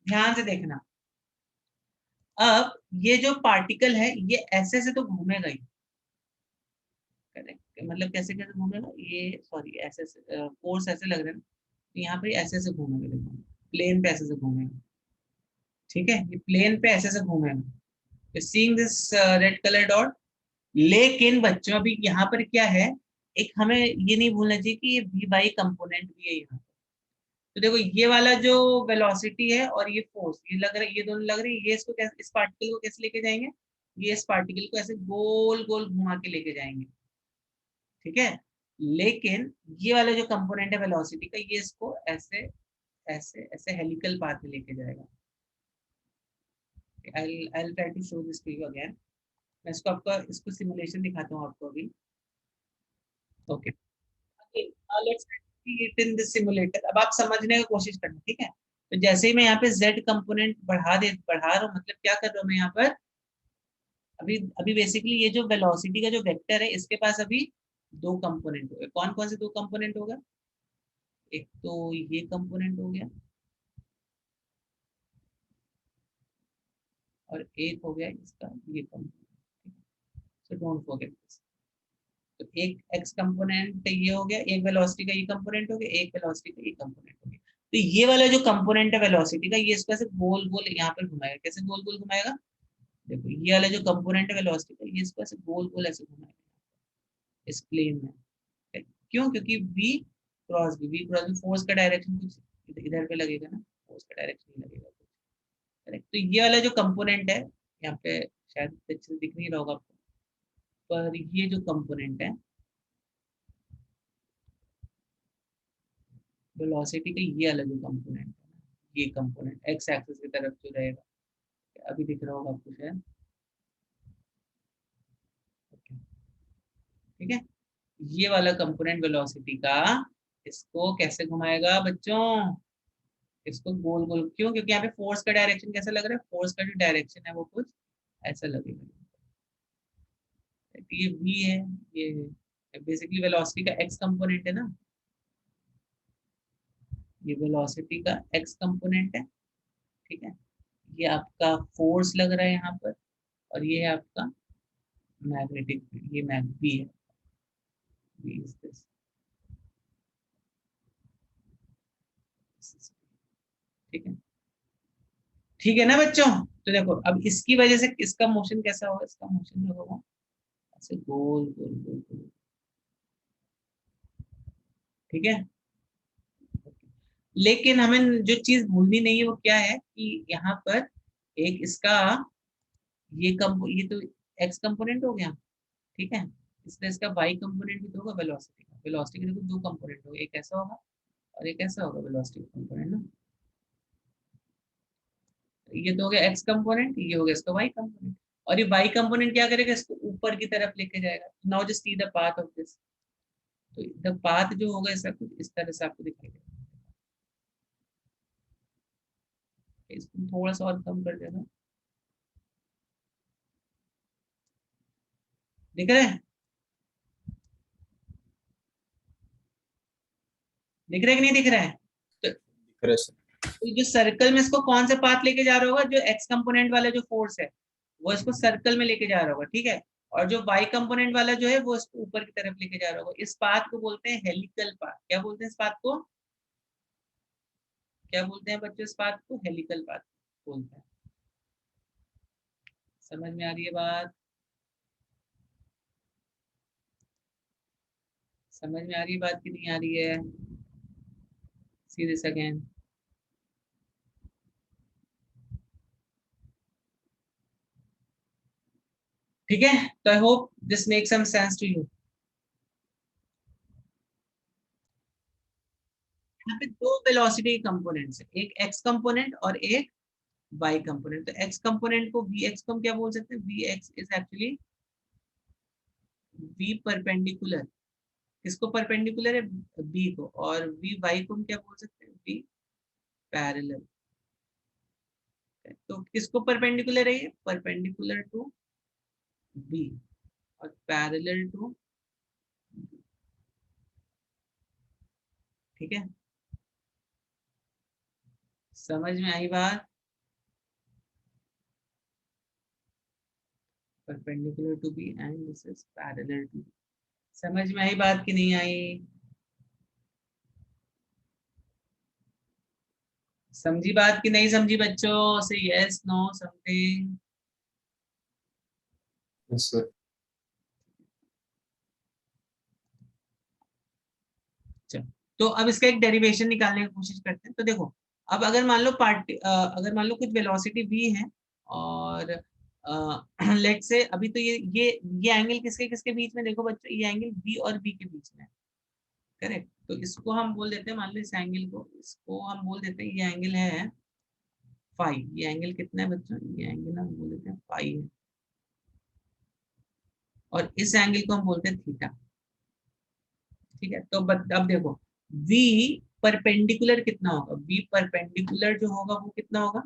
ध्यान से देखना, अब ये जो पार्टिकल है ये ऐसे से तो घूमेगा ही, करेक्ट, मतलब कैसे कैसे घूमेगा ये, सॉरी ऐसे से फोर्स ऐसे लग रहा है ना, तो यहाँ पे ऐसे से घूमेगा, देखो प्लेन पे ऐसे से घूमेगा, ठीक है, ये प्लेन पे ऐसे से घूमेगा, seeing this red colour dot. लेकिन बच्चों अभी यहाँ पर क्या है, एक हमें ये नहीं भूलना चाहिए कि ये वी बाई कंपोनेंट भी है यहाँ, तो देखो ये वाला जो वेलोसिटी है और ये फोर्स, ये लग रहा है, ये दोनों लग रही है, ये इसको कैसे, इस पार्टिकल को कैसे लेके जाएंगे, ये इस पार्टिकल को ऐसे गोल गोल घुमा के लेके जाएंगे, ठीक है। लेकिन ये वाला जो कंपोनेंट है वेलोसिटी का, ये इसको ऐसे ऐसे ऐसे हेलिकल पाथ में लेके जाएगा। I'll try to show this to you again. मैं इसको आपका इसको सिमुलेशन दिखाता हूँ आपको अभी, okay. Let's see it in this simulator, अब आप समझने की कोशिश करना, ठीक है। तो जैसे ही मैं यहाँ पे z कंपोनेंट बढ़ा रहा हूँ, मतलब क्या कर रहा हूँ मैं यहाँ पर, अभी अभी बेसिकली ये जो वेलोसिटी का जो वेक्टर है इसके पास अभी दो कंपोनेंट हो गए, कौन कौन से दो कंपोनेंट होगा, एक तो ये कंपोनेंट हो गया और एक हो गया इसका ये component, so don't forget this. तो एक x कंपोनेंट ये हो गया, एक वेलोसिटी का ये कंपोनेंट हो गया, एक वेलोसिटी का ये कंपोनेंट हो गया। तो ये वाला जो कंपोनेंट है वेलोसिटी का, ये इसको ऐसे गोल गोल यहाँ पर घुमाएगा, कैसे गोल गोल घुमाएगा, देखो ये वाला जो कंपोनेंट है वेलोसिटी का, ये इसको ऐसे गोल गोल ऐसे घुमाएगा इस प्लेन में, क्यों, क्योंकि वी क्रॉस बी फोर्स का डायरेक्शन कुछ इधर पे लगेगा ना, फोर्स का डायरेक्शन ही लगेगा कुछ, करेक्ट। तो ये वाला जो कंपोनेंट है यहाँ पे शायद अच्छे से दिख नहीं रहा होगा आपको, पर ये जो कंपोनेंट है वेलोसिटी का, ये वाला जो कंपोनेंट है, ये कंपोनेंट एक्स एक्सिस की तरफ जो रहेगा, अभी दिख रहा होगा आपको शायद, ठीक है। ये वाला कंपोनेंट वेलोसिटी का इसको कैसे घुमाएगा बच्चों, इसको गोल गोल, क्यों, क्योंकि यहाँ पे फोर्स का डायरेक्शन कैसा लग रहा है, फोर्स का जो डायरेक्शन है वो कुछ ऐसा लगेगा, ये v है, ये बेसिकली वेलोसिटी का x कंपोनेंट है ना, ये वेलोसिटी का x कंपोनेंट है, ठीक है। ये आपका फोर्स लग रहा है यहाँ पर, और ये है आपका मैग्नेटिक, ये मैग v है, v is this, ठीक है, ठीक है ना बच्चों। तो देखो अब इसकी वजह से इसका मोशन कैसा होगा, इसका मोशन जो होगा ऐसे गोल गोल गोल गोल, ठीक है। लेकिन हमें जो चीज भूलनी नहीं है वो क्या है कि यहाँ पर एक इसका ये तो एक्स कंपोनेंट हो गया, ठीक है, इसलिए इसका वाई कंपोनेंट भी तो होगा वेलोसिटी का, वेलोसिटी के देखो दो कंपोनेंट होगा, एक ऐसा होगा और एक ऐसा होगा वेलोसिटी का कंपोनेंट ना, ये तो हो गया एक्स कंपोनेंट, ये हो गया इसका वाई कंपोनेंट, और ये वाई कंपोनेंट क्या करेगा, इसको ऊपर की तरफ लेके जाएगा। Now just see the path of this, तो द पाथ जो होगा इसका कुछ इस तरह से आपको दिखाई देगा, इसको थोड़ा सा और कम कर देगा, दिख रहा है, दिख रहा है कि नहीं दिख रहा है, तो जो सर्कल में इसको कौन सा पाथ लेके जा रहा होगा, जो एक्स कंपोनेंट वाला जो फोर्स है वो इसको सर्कल में लेके जा रहा होगा, ठीक है। और जो y कंपोनेंट वाला जो है वो इसको ऊपर की तरफ लेके जा रहा होगा। इस पाथ को बोलते हैं हेलिकल पाथ। क्या बोलते हैं इस पाथ को? क्या बोलते हैं बच्चों? इस पाथ को हेलिकल पाथ बोलते हैं। समझ में आ रही है बात? समझ में आ रही है बात कि नहीं आ रही है? See this again. ठीक है, तो I hope this make some sense to you. यहाँ पे दो वेलोसिटी कंपोनेंट्स है, एक x कंपोनेंट और एक y कंपोनेंट। तो x कंपोनेंट को vx को हम क्या बोल सकते हैं? vx is actually v perpendicular. किसको परपेंडिकुलर है? b को। और v y को हम क्या बोल सकते हैं? v parallel. तो किसको परपेंडिकुलर है ये? परपेंडिकुलर टू b और पैरेलल टू। ठीक है, समझ में आई बात? Perpendicular to b and this is parallel to. समझ में आई बात कि नहीं आई? समझी बात कि नहीं समझी बच्चों? से yes no something. Yes sir. चलो, तो अब इसका एक डेरिवेशन निकालने की कोशिश करते हैं। तो देखो, अब अगर मान लो अगर मान लो कुछ वेलोसिटी v है और लेट से अभी तो ये एंगल किसके किसके बीच में? देखो बच्चों, ये एंगल v और b के बीच में है। करेक्ट। तो इसको हम बोल देते हैं, मान लो इस एंगल को, इसको हम बोल देते हैं, ये एंगल है फाई। ये एंगल कितना है बच्चों? ये एंगल हम बोल देते हैं फाई है। और इस एंगल को हम बोलते हैं थीटा। ठीक है, तो अब देखो, v परपेंडिकुलर कितना होगा? v परपेंडिकुलर जो होगा वो कितना होगा?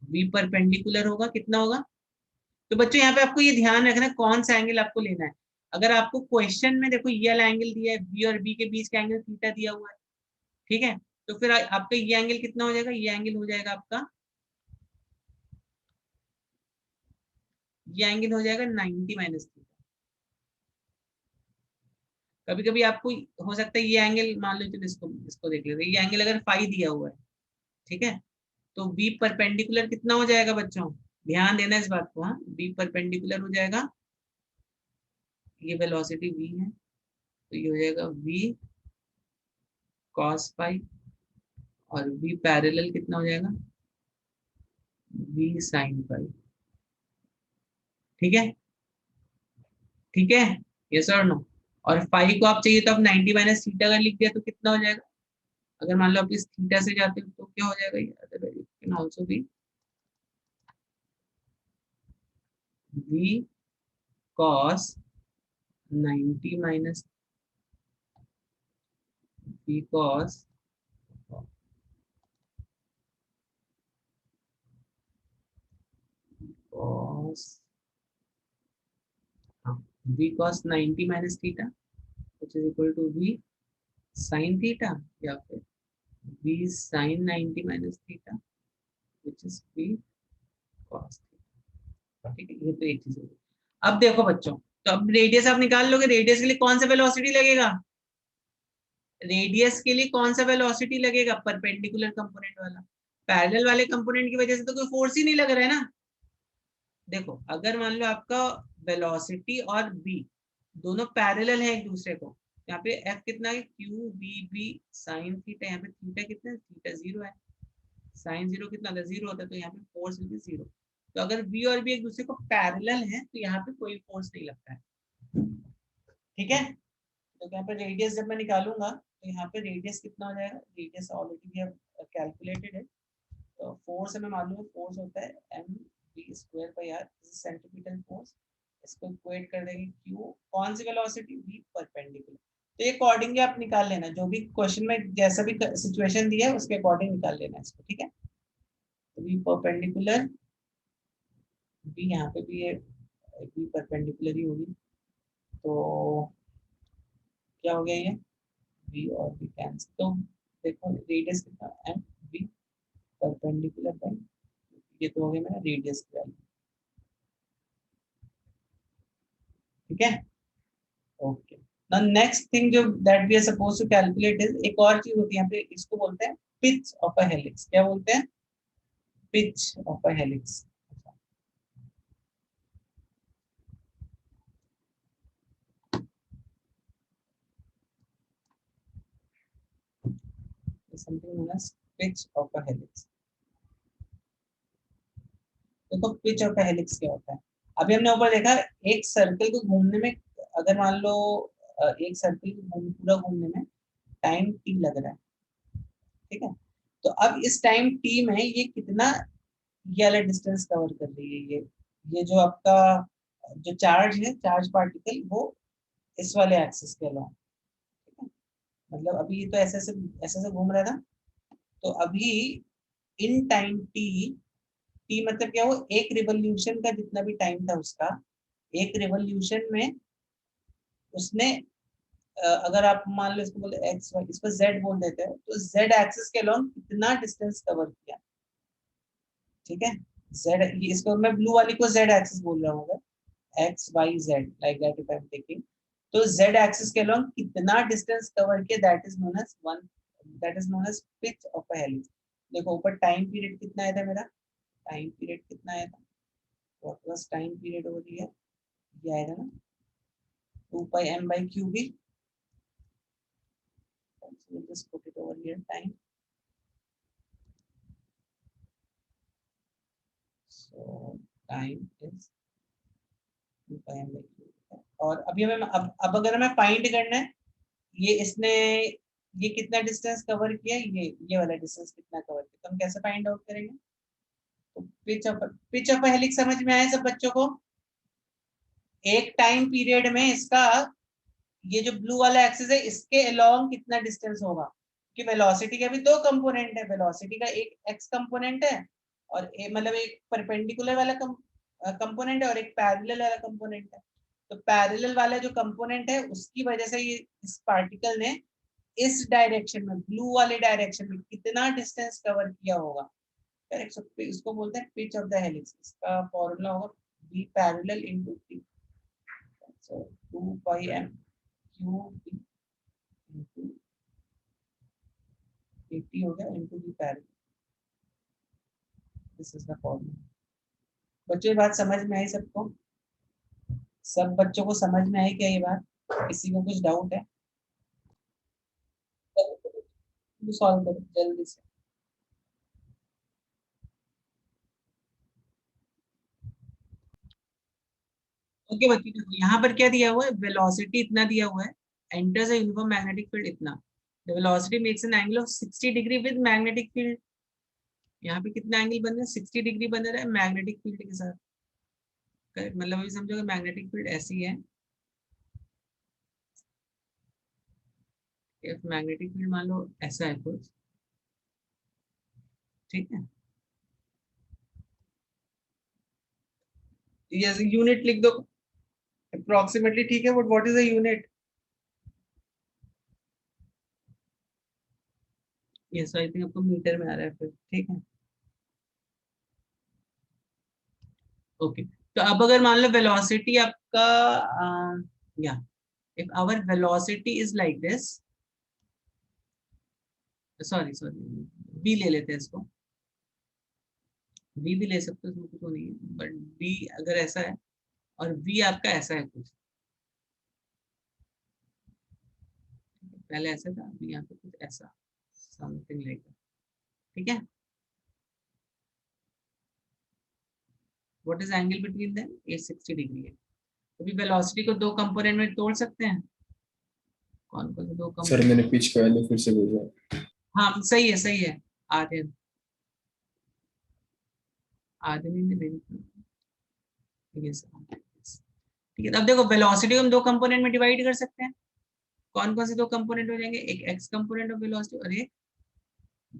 v परपेंडिकुलर होगा कितना होगा? तो बच्चों यहाँ पे आपको ये ध्यान रखना है कौन सा एंगल आपको लेना है। अगर आपको क्वेश्चन में देखो ये वाला एंगल दिया है, v और b के बीच का एंगल थीटा दिया हुआ है, ठीक है, तो फिर आपका ये एंगल कितना हो जाएगा? ये एंगल हो जाएगा आपका, ये एंगल हो जाएगा 90 माइनस थीटा। कभी कभी आपको हो सकता है ये एंगल, मान लो चलो इसको इसको देख लेते हैं, ये एंगल अगर फाई दिया हुआ है, ठीक है, तो बी परपेंडिकुलर कितना हो जाएगा बच्चों? ध्यान देना इस बात को। हाँ, बी परपेंडिकुलर हो जाएगा, ये वेलोसिटी v है, तो ये हो जाएगा v cos फाई। और v पैरेलल कितना हो जाएगा? v sin phi. ठीक है, ठीक है, यस और नो? और फाई को आप चाहिए तो आप 90 माइनस थीटा अगर लिख दिया तो कितना हो जाएगा? अगर मान लो आप इस थीटा से जाते हो तो क्या हो जाएगा? ये otherwise can also be v cos 90 minus v cos cos v cos 90 minus theta which is equal to v sin theta, या फिर v sin 90 minus theta which is v cos theta. ठीक है, ये तो एक चीज होगी। अब देखो बच्चों, तो अब रेडियस आप निकाल लोगे, रेडियस के लिए कौन सा वेलोसिटी लगेगा? रेडियस के लिए कौन सा वेलोसिटी लगेगा? परपेंडिकुलर कंपोनेंट वाला। पैरेलल वाले कंपोनेंट की वजह से तो कोई फोर्स ही नहीं लग रहा है ना। देखो, अगर मान लो आपका वेलोसिटी और v दोनों पैरेलल है एक दूसरे को, यहाँ पे f कितना है? Q B B sine theta. यहाँ पे थीटा कितना है? थीटा जीरो है। साइन जीरो कितना होता है? जीरो होता है, तो यहाँ पे फोर्स विल बी जीरो। तो अगर v और b एक दूसरे को पैरेलल है तो यहाँ पे कोई फोर्स नहीं लगता है। ठीक है, तो यहाँ पे रेडियस जब मैं निकालूंगा तो यहाँ पे रेडियस कितना हो जाएगा? Radius already we have calculated है। तो फोर्स हमें मालूम है, फोर्स होता है M V square by R, centimetre force. इसको इक्वेट कर देंगे क्यू, कौन सी वेलोसिटी? We perpendicular. तो ये अकॉर्डिंगली आप निकाल लेना, जो भी क्वेश्चन में जैसा भी सिचुएशन दिया है उसके अकॉर्डिंग निकाल लेना इसको। ठीक है, तो वी परपेंडिकुलर, वी यहाँ पे भी है, वी परपेंडिकुलर ही होगी। तो क्या हो गया ये? वी और वी कैंसिल। तो देखो रेडियस कितना? एम वी परपेंडिकुलर बाई, ये तो हो गया मेरा रेडियस की वैल्यू। ठीक है, ओके। नाउ नेक्स्ट थिंग जो that we are suppose to calculate is, एक और चीज होती है यहाँ पे, इसको बोलते हैं पिच ऑफ अ हेलिक्स। क्या बोलते हैं? Pitch of a helix. Something known as pitch of a helix. देखो पिच ऑफ अ हेलिक्स क्या होता है, अभी हमने ऊपर देखा एक सर्कल को घूमने में, अगर मान लो एक सर्कल को पूरा घूमने में टाइम टी लग रहा है, ठीक है। तो अब इस टाइम टी में ये कितना, ये वाला डिस्टेंस कवर कर रही है, ये जो आपका जो चार्ज है, चार्ज पार्टिकल, वो इस वाले एक्सिस के अलावा, ठीक है। मतलब अभी ये तो ऐसे से घूम रहा था, तो अभी इन टाइम टी, टी मतलब क्या, वो एक रिवॉल्यूशन का जितना भी टाइम था उसका, एक रिवॉल्यूशन में उसने अगर आप मान लो इसको बोले एक्स वाई, इसको जेड बोल देते हैं, तो जेड एक्सिस के अलॉन्ग कितना डिस्टेंस कवर किया, ठीक है। जेड, इसको मैं ब्लू वाली को जेड एक्सिस बोल रहा हूँ, X Y Z, like that if I am taking, तो जेड एक्सिस के अलॉन्ग कितना डिस्टेंस कवर किया, that is known as one, that is known as pitch of a helix. देखो ऊपर टाइम पीरियड कितना आया था मेरा, टाइम पीरियड कितना आया था, what was time period over here, ये आएगा ना 2 pi m by q b, so we'll just put it over here, time, so time is 2 pi m by q b। और अभी हमें अब अगर हमें फाइंड करना है, ये इसने ये कितना डिस्टेंस कवर किया, ये वाला डिस्टेंस कितना कवर किया, तो हम कैसे फाइंड आउट करेंगे? तो पिच ऑफ हेलिक्स समझ में आया सब बच्चों को? एक टाइम पीरियड में इसका, ये जो ब्लू वाला एक्सिस है, इसके अलोंग कितना डिस्टेंस होगा, कि वेलोसिटी के भी दो कंपोनेंट है, वेलोसिटी का एक एक्स कंपोनेंट है, और मतलब एक परपेंडिकुलर वाला कंपोनेंट है, और एक पैरेलल वाला कंपोनेंट है। तो पैरेलल वाला जो कंपोनेंट है, उसकी वजह से ये इस पार्टिकल ने इस डायरेक्शन में, ब्लू वाले डायरेक्शन में कितना डिस्टेंस कवर किया होगा, करेक्ट। सो इसको बोलते हैं पिच ऑफ द हेलिक्स। इसका फॉर्मूला होगा b पैरेलल इनटू t, सो 2 pi m q b into 80 हो गया into b parallel, this is the formula. बच्चों ये बात समझ में आई सबको? सब बच्चों को समझ में आई क्या ये बात? किसी को कुछ डाउट है? सॉल्व करो जल्दी से। ओके बच्चों, देखो यहाँ पर क्या दिया हुआ है, वेलोसिटी इतना दिया हुआ है, enters a uniform magnetic field इतना, the velocity makes an angle of 60 degree with magnetic field. यहाँ पे कितना एंगल बन रहा है, 60 डिग्री बन रहा है मैग्नेटिक फील्ड के साथ, करेक्ट। मतलब अभी समझो मैग्नेटिक फील्ड ऐसी है, इफ मैग्नेटिक फील्ड मान लो ऐसा है कुछ, ठीक है। ये यूनिट लिख दो अप्रोक्सीमेटली, ठीक है, but what is the unit? Yes I think आपको मीटर में आ रहा है फिर, ठीक है, ओके। तो अब अगर मान लो वेलोसिटी आपका, या if our velocity is like this, sorry sorry, B ले लेते हैं इसको, बी भी ले सकते हो, इसमें कुछ वो नहीं है, बट बी अगर ऐसा है और वी आपका ऐसा है कुछ, पहले ऐसा था, अभी यहाँ पे कुछ ऐसा, समथिंग लाइक, ठीक है। What is angle between them, 860 degree है। अभी वेलोसिटी को दो कंपोनेंट में तोड़ सकते हैं, कौन कौन से दो सर कंपोनेंट? मैंने पिच का वैल्यू फिर से भेजा। हाँ सही है, सही है, आधे आदमी ने भेजा, ठीक है। अब देखो वेलोसिटी को हम दो कंपोनेंट में डिवाइड कर सकते हैं, कौन कौन से दो कंपोनेंट हो जाएंगे, एक एक्स कंपोनेंट ऑफ वेलोसिटी और एक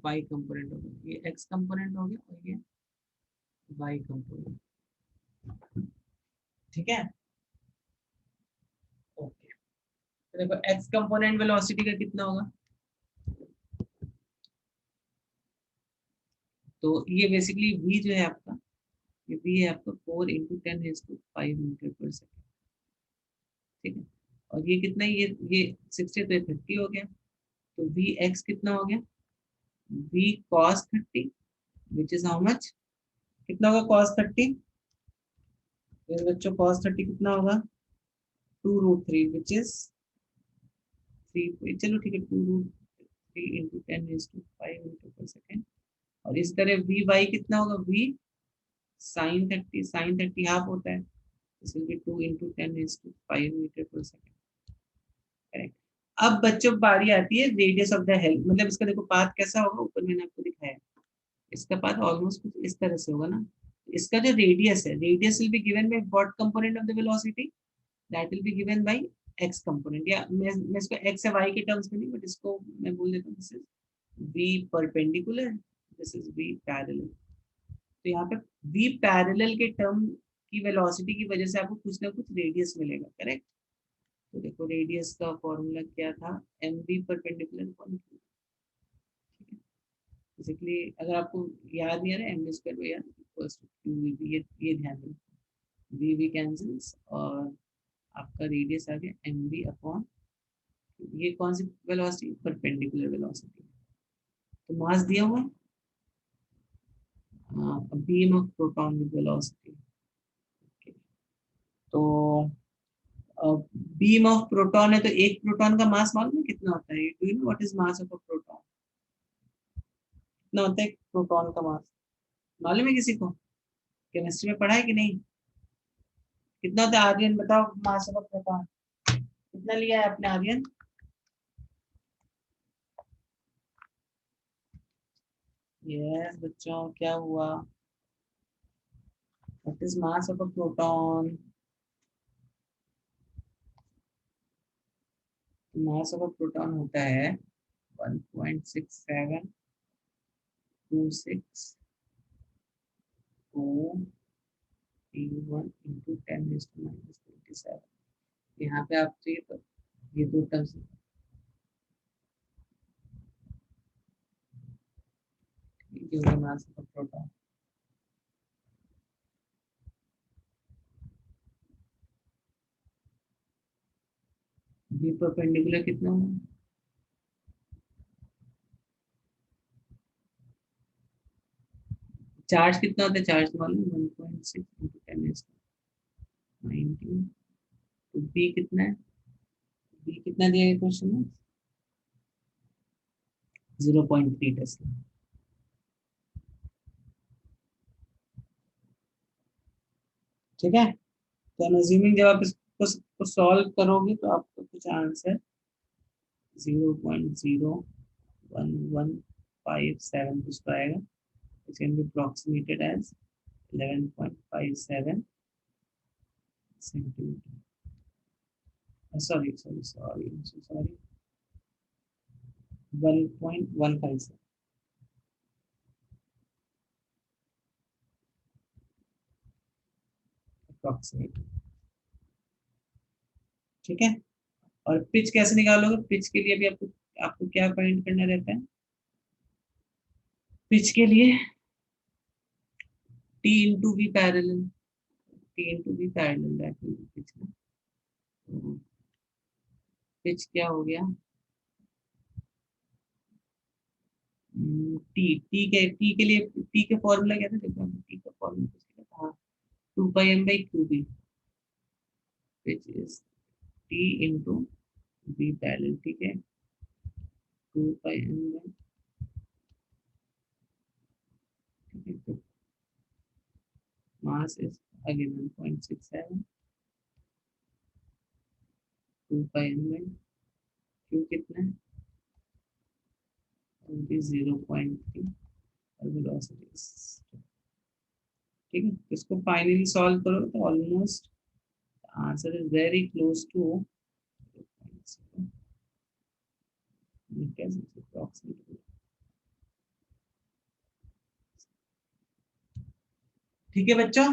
वाई कंपोनेंट हो गया, ये एक्स कंपोनेंट हो गया और ये वाई कंपोनेंट, ठीक है, ओके। तो देखो एक्स कंपोनेंट वेलोसिटी का कितना होगा, तो ये बेसिकली v जो है आपका, ये v है आपका 4 × 10⁵ मीटर पर सेकेंड, ठीक है, और ये कितना है, ये 60 तो 30 हो गया, तो वी एक्स कितना हो गया, V cos 30 which is how much, कितना होगा कॉस 30, मेरे बच्चों कॉस 30 कितना होगा 2√3 विच इज 3, चलो ठीक है 2√3 इंटू 10⁵ मीटर पर सेकेंड, और इस तरह वी वाई कितना होगा, वी साइन 30, साइन 30 हाफ होता है, this will be 2 into 10⁵ metre per second. Correct. अब बच्चों बारी आती है रेडियस ऑफ द हेल, मतलब इसका देखो पाथ कैसा होगा, ऊपर मैंने आपको दिखाया, इसका पाथ ऑलमोस्ट कुछ इस तरह से होगा ना, इसका जो रेडियस है, radius will be given by what component of the velocity, that will be given bye x component, या मैं इसको एक्स या वाई के टर्म्स में नहीं, बट इसको मैं बोल देता हूँ this is v perpendicular, this is v parallel. तो यहाँ पे v पैरेलल के टर्म की वेलोसिटी की वजह से आपको कुछ ना कुछ रेडियस मिलेगा, करेक्ट। तो देखो रेडियस का फॉर्मूला क्या था, M V perpendicular upon Q, basically अगर आपको याद नहीं आ रहा है, M V square by R equals to Q V B, ये ध्यान रखो, वी वी कैंसिल्स और आपका रेडियस आ गया एम वी अपॉन, ये कौन सी वेलोसिटी, परपेंडिकुलर वेलोसिटी, तो मास दिया हुआ है, beam of proton with velocity, तो बीम ऑफ प्रोटॉन है, तो एक प्रोटॉन का मास मालूम है कितना होता है, do you know what is mass of a proton, कितना होता है प्रोटॉन का मास, मालूम है किसी को, केमिस्ट्री में पढ़ा है कि नहीं, कितना होता है आर्यन, बताओ मास ऑफ अ प्रोटॉन कितना लिया है आपने आर्यन, यस बच्चों क्या हुआ, what is mass of a proton, mass of a proton होता है 1.6726 P1 इंटू 10⁻⁻27, यहाँ पे आप चाहिए तो ये दो टर्म्स, ये होगा mass of proton, B perpendicular कितना होगा, चार्ज कितना होता है, चार्ज मालूम 1.6 इंटू 10⁻19, तो बी कितना है, बी कितना दिया गया क्वेश्चन में, 0.3 टेस्ला, ठीक है। तो I'm assuming जब आप इसको सॉल्व करोगे तो आपको कुछ आंसर 0.0157 कुछ तो आएगा, which can be approximated as 11.57 centimeter. Sorry, I'm so sorry. 1.157 approximately, ठीक है। और पिच कैसे निकालोगे, पिच के लिए भी आपको आपको क्या फाइंड करना रहता है, पिच के लिए T into V parallel, T into V parallel that will be pitch, pitch क्या हो गया, टी के लिए टी के फॉर्मूला क्या था, देखो टी का फॉर्मूला कुछ क्या था, 2πm/qb which is t into v parallel, ठीक है, 2πm, ठीक है, तो मास इज अगेन 1.67, 2πm/q कितना है, 0.3, और वेलोसिटी, ठीक है, इसको फाइनली सॉल्व करो तो almost answer is very close to meters approximately, ठीक है बच्चों,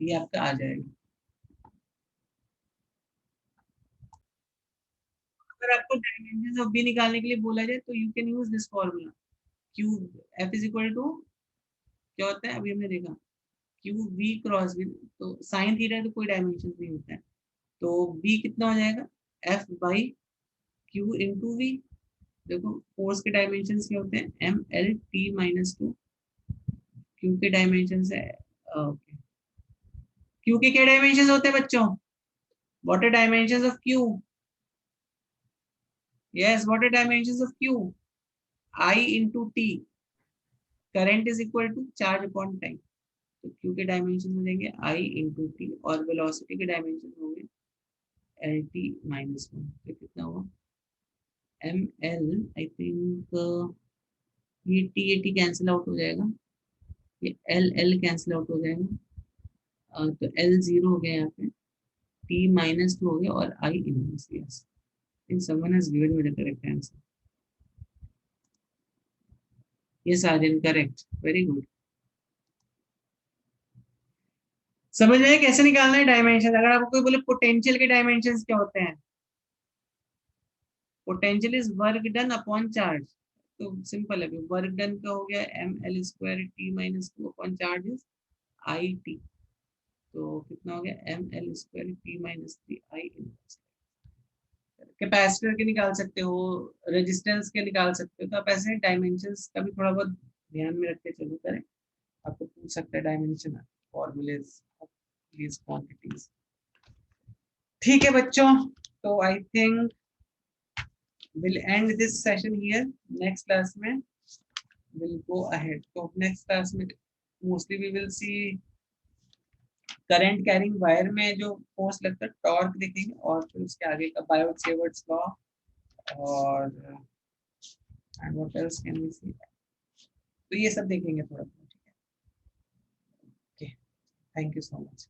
ये आपका आ जाएगा। अगर आपको डायमेंशंस ऑफ बी निकालने के लिए बोला जाए तो you can use this formula, Q F is equal to क्या होता है, अभी हमने देखा क्यू वी क्रॉस वी, तो साइन थीटा तो कोई डायमेंशन नहीं होता है, तो v कितना हो जाएगा, F by Q into V. देखो फोर्स के डायमेंशन क्या होते हैं, M L T minus two, Q के डायमेंशन है, ओके, क्यू के क्या डायमेंशन होते हैं बच्चों, what are dimensions of Q, yes what are dimensions of Q, I into T, current is equal to charge upon time. तो Q के dimension हो जाएंगे आई इंटू टी, और वेलोसिटी के डायमेंशन होंगे एल टी माइनस वन। तो कितना हुआ, एम एल, आई थिंक ये टी कैंसिल आउट हो जाएगा, ये एल एल कैंसिल आउट हो जाएगा, तो एल जीरो हो गया यहाँ पे, टी माइनस टू हो गया, और I inverse, yes, in someone has given me the correct answer, yes Aryan correct, very good. समझ में आया कैसे निकालना है डायमेंशन। अगर आपको कोई बोले पोटेंशियल के डायमेंशंस क्या होते हैं, potential is work done upon charge, तो सिंपल है, वर्क डन का हो गया M L square T minus two upon charge is I T, तो कितना हो गया M L square T minus three I inverse. Capacitor के निकाल सकते हो, रेजिस्टेंस के निकाल सकते हो, तो आप ऐसे डायमेंशंस का भी थोड़ा बहुत ध्यान में रख के चलो करें, आपको पूछ सकता है dimension formulas of these quantities. ठीक है बच्चों, तो I think will end this session here, next class में विल गो अहेड। तो नेक्स्ट क्लास में mostly we will see current carrying wire में जो फोर्स लगता है टॉर्क देखेंगे, और फिर उसके आगे का बायोट-सेवर्ट्स लॉ, और and what else can we see, तो ये सब देखेंगे थोड़ा, ठीक है, okay, thank you so much.